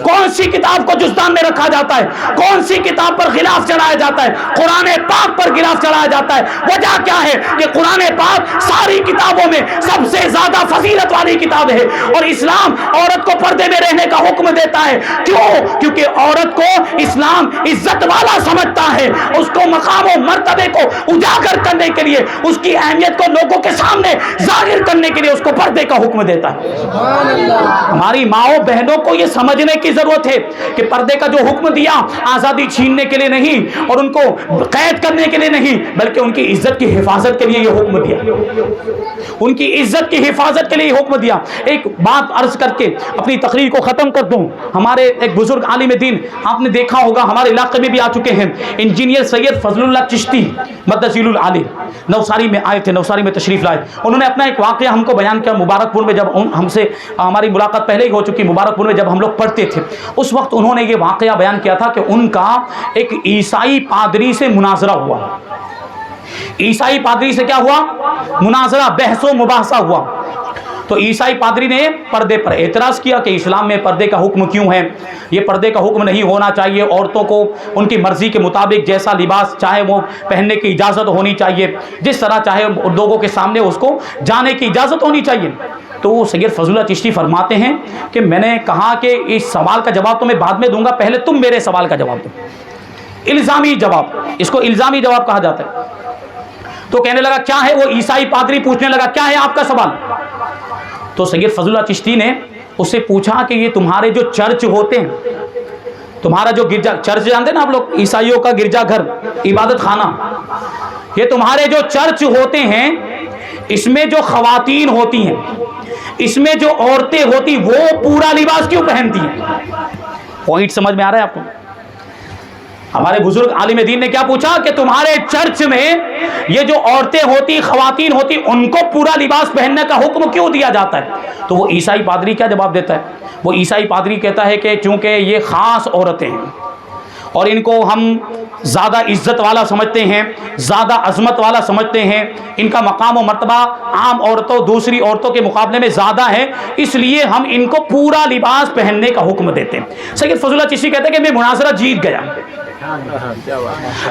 کون سی کتاب کو جزدان میں رکھا جاتا ہے؟ کون سی کتاب پر غلاف چڑھایا جاتا ہے؟ قرآن پاک پر غلاف چڑھایا جاتا ہے۔ وجہ کیا ہے؟ کہ قرآن پاک ساری کتابوں میں سب سے زیادہ فضیلت والی کتاب ہے، اور اسلام عورت کو پردے میں رہنے کا حکم دیتا ہے۔ کیوں؟ کیونکہ عورت کو اسلام عزت والا سمجھتا ہے، اس کو مقام و مرتبے کو اجاگر کرنے کے لیے، اس کی اہمیت کو لوگوں کے سامنے ظاہر کرنے کے لیے اس کو پردے کا حکم دیتا ہے۔ ہماری ماؤں بہنوں کو یہ سمجھنے کی ضرورت ہے کہ پردے کا جو حکم دیا آزادی چھیننے کے لیے نہیں اور ان کو قید کرنے کے لیے نہیں، بلکہ ان کی عزت کی حفاظت کے لیے یہ حکم دیا، ان کی عزت کی حفاظت کے لیے یہ حکم دیا۔ ایک بات عرض کر کے اپنی تقریر کو ختم کر دوں، ہمارے ایک بزرگ عالم دین، آپ نے دیکھا ہوگا ہمارے علاقے میں بھی آ چکے ہیں، انجینئر سید فضل اللہ چشتی مدثر العالی، نوساری میں آئے تھے، نوساری میں تشریف لائے۔ انہوں نے اپنا ایک واقعہ ہم کو بیان کیا مبارک پور میں، جب ہم سے ہماری ملاقات پہلے ہی ہو چکی، مبارک پور میں جب ہم لوگ پڑھتے تھے، اس وقت انہوں نے یہ واقعہ بیان کیا تھا کہ ان کا ایک عیسائی پادری سے مناظرہ ہوا۔ عیسائی پادری سے کیا ہوا؟ مناظرہ، بحث و مباحثہ ہوا۔ تو عیسائی پادری نے پردے پر اعتراض کیا کہ اسلام میں پردے کا حکم کیوں ہے، یہ پردے کا حکم نہیں ہونا چاہیے، عورتوں کو ان کی مرضی کے مطابق جیسا لباس چاہے وہ پہننے کی اجازت ہونی چاہیے، جس طرح چاہے لوگوں کے سامنے اس کو جانے کی اجازت ہونی چاہیے۔ تو سید فضل اللہ چشتی فرماتے ہیں کہ میں نے کہا کہ اس سوال کا جواب تو میں بعد میں دوں گا، پہلے تم میرے سوال کا جواب دو۔ الزامی جواب، اس کو الزامی جواب کہا جاتا ہے۔ تو کہنے لگا کیا ہے، وہ عیسائی پادری پوچھنے لگا کیا ہے آپ کا سوال؟ تو سید فضل اللہ چشتی نے اس سے پوچھا کہ یہ تمہارے جو چرچ ہوتے ہیں، تمہارا جو گرجا، چرچ جانتے ہیں نا آپ لوگ، عیسائیوں کا گرجا گھر، عبادت خانہ، یہ تمہارے جو چرچ ہوتے ہیں، اس میں جو خواتین ہوتی ہیں، اس میں جو عورتیں ہوتی، وہ پورا لباس کیوں پہنتی ہیں؟ پوائنٹ سمجھ میں آ رہا ہے آپ کو؟ ہمارے بزرگ عالم دین نے کیا پوچھا کہ تمہارے چرچ میں یہ جو عورتیں ہوتی، خواتین ہوتی، ان کو پورا لباس پہننے کا حکم کیوں دیا جاتا ہے؟ تو وہ عیسائی پادری کیا جواب دیتا ہے؟ وہ عیسائی پادری کہتا ہے کہ چونکہ یہ خاص عورتیں ہیں اور ان کو ہم زیادہ عزت والا سمجھتے ہیں، زیادہ عظمت والا سمجھتے ہیں، ان کا مقام و مرتبہ عام عورتوں، دوسری عورتوں کے مقابلے میں زیادہ ہے، اس لیے ہم ان کو پورا لباس پہننے کا حکم دیتے ہیں۔ سید فضل اللہ چشتی کہتے ہیں کہ میں مناظرہ جیت گیا،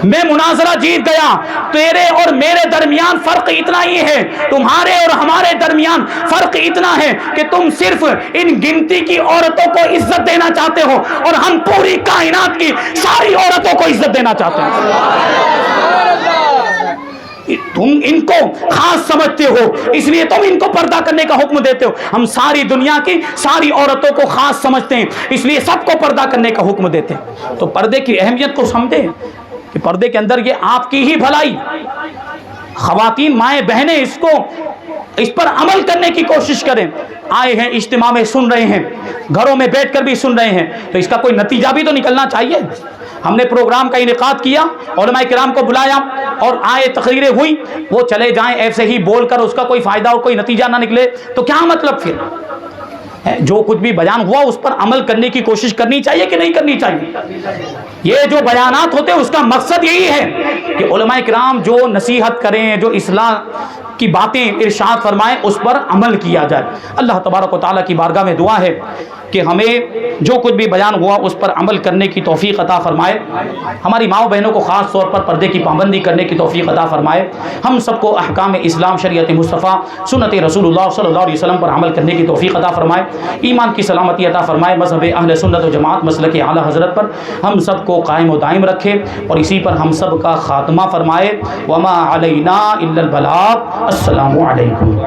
میں مناظرہ جیت گیا، تیرے اور میرے درمیان فرق اتنا ہی ہے، تمہارے اور ہمارے درمیان فرق اتنا ہے کہ تم صرف ان گنتی کی عورتوں کو عزت دینا چاہتے ہو اور ہم پوری کائنات کی ساری عورتوں کو عزت دینا چاہتے ہیں۔ تم ان کو خاص سمجھتے ہو، اس لیے تم ان کو پردہ کرنے کا حکم دیتے ہو، ہم ساری دنیا کی ساری عورتوں کو خاص سمجھتے ہیں، اس لیے سب کو پردہ کرنے کا حکم دیتے ہیں۔ تو پردے کی اہمیت کو سمجھیں کہ پردے کے اندر یہ آپ کی ہی بھلائی، خواتین مائیں بہنیں اس پر عمل کرنے کی کوشش کریں۔ آئے ہیں اجتماع میں، سن رہے ہیں، گھروں میں بیٹھ کر بھی سن رہے ہیں، تو اس کا کوئی نتیجہ بھی تو نکلنا چاہیے۔ ہم نے پروگرام کا انعقاد کیا، علماء کرام کو بلایا اور آئے، تقریریں ہوئی، وہ چلے جائیں ایسے ہی بول کر، اس کا کوئی فائدہ اور کوئی نتیجہ نہ نکلے تو کیا مطلب پھر؟ جو کچھ بھی بیان ہوا اس پر عمل کرنے کی کوشش کرنی چاہیے کہ نہیں کرنی چاہیے؟ یہ جو بیانات ہوتے ہیں اس کا مقصد یہی ہے کہ علماء کرام جو نصیحت کریں، جو اصلاح کی باتیں ارشاد فرمائیں، اس پر عمل کیا جائے۔ اللہ تبارک و تعالیٰ کی بارگاہ میں دعا ہے کہ ہمیں جو کچھ بھی بیان ہوا اس پر عمل کرنے کی توفیق عطا فرمائے، ہماری ماؤں بہنوں کو خاص طور پر پردے کی پابندی کرنے کی توفیق عطا فرمائے، ہم سب کو احکام اسلام، شریعت مصطفیٰ، سنت رسول اللہ صلی اللہ علیہ وسلم پر عمل کرنے کی توفیق عطا فرمائے، ایمان کی سلامتی عطا فرمائے، مذہب اہل سنت و جماعت مسلک اعلیٰ حضرت پر ہم سب کو قائم و دائم رکھے اور اسی پر ہم سب کا خاتمہ فرمائے۔ وما علینا الا البلاغ۔ السلام علیکم۔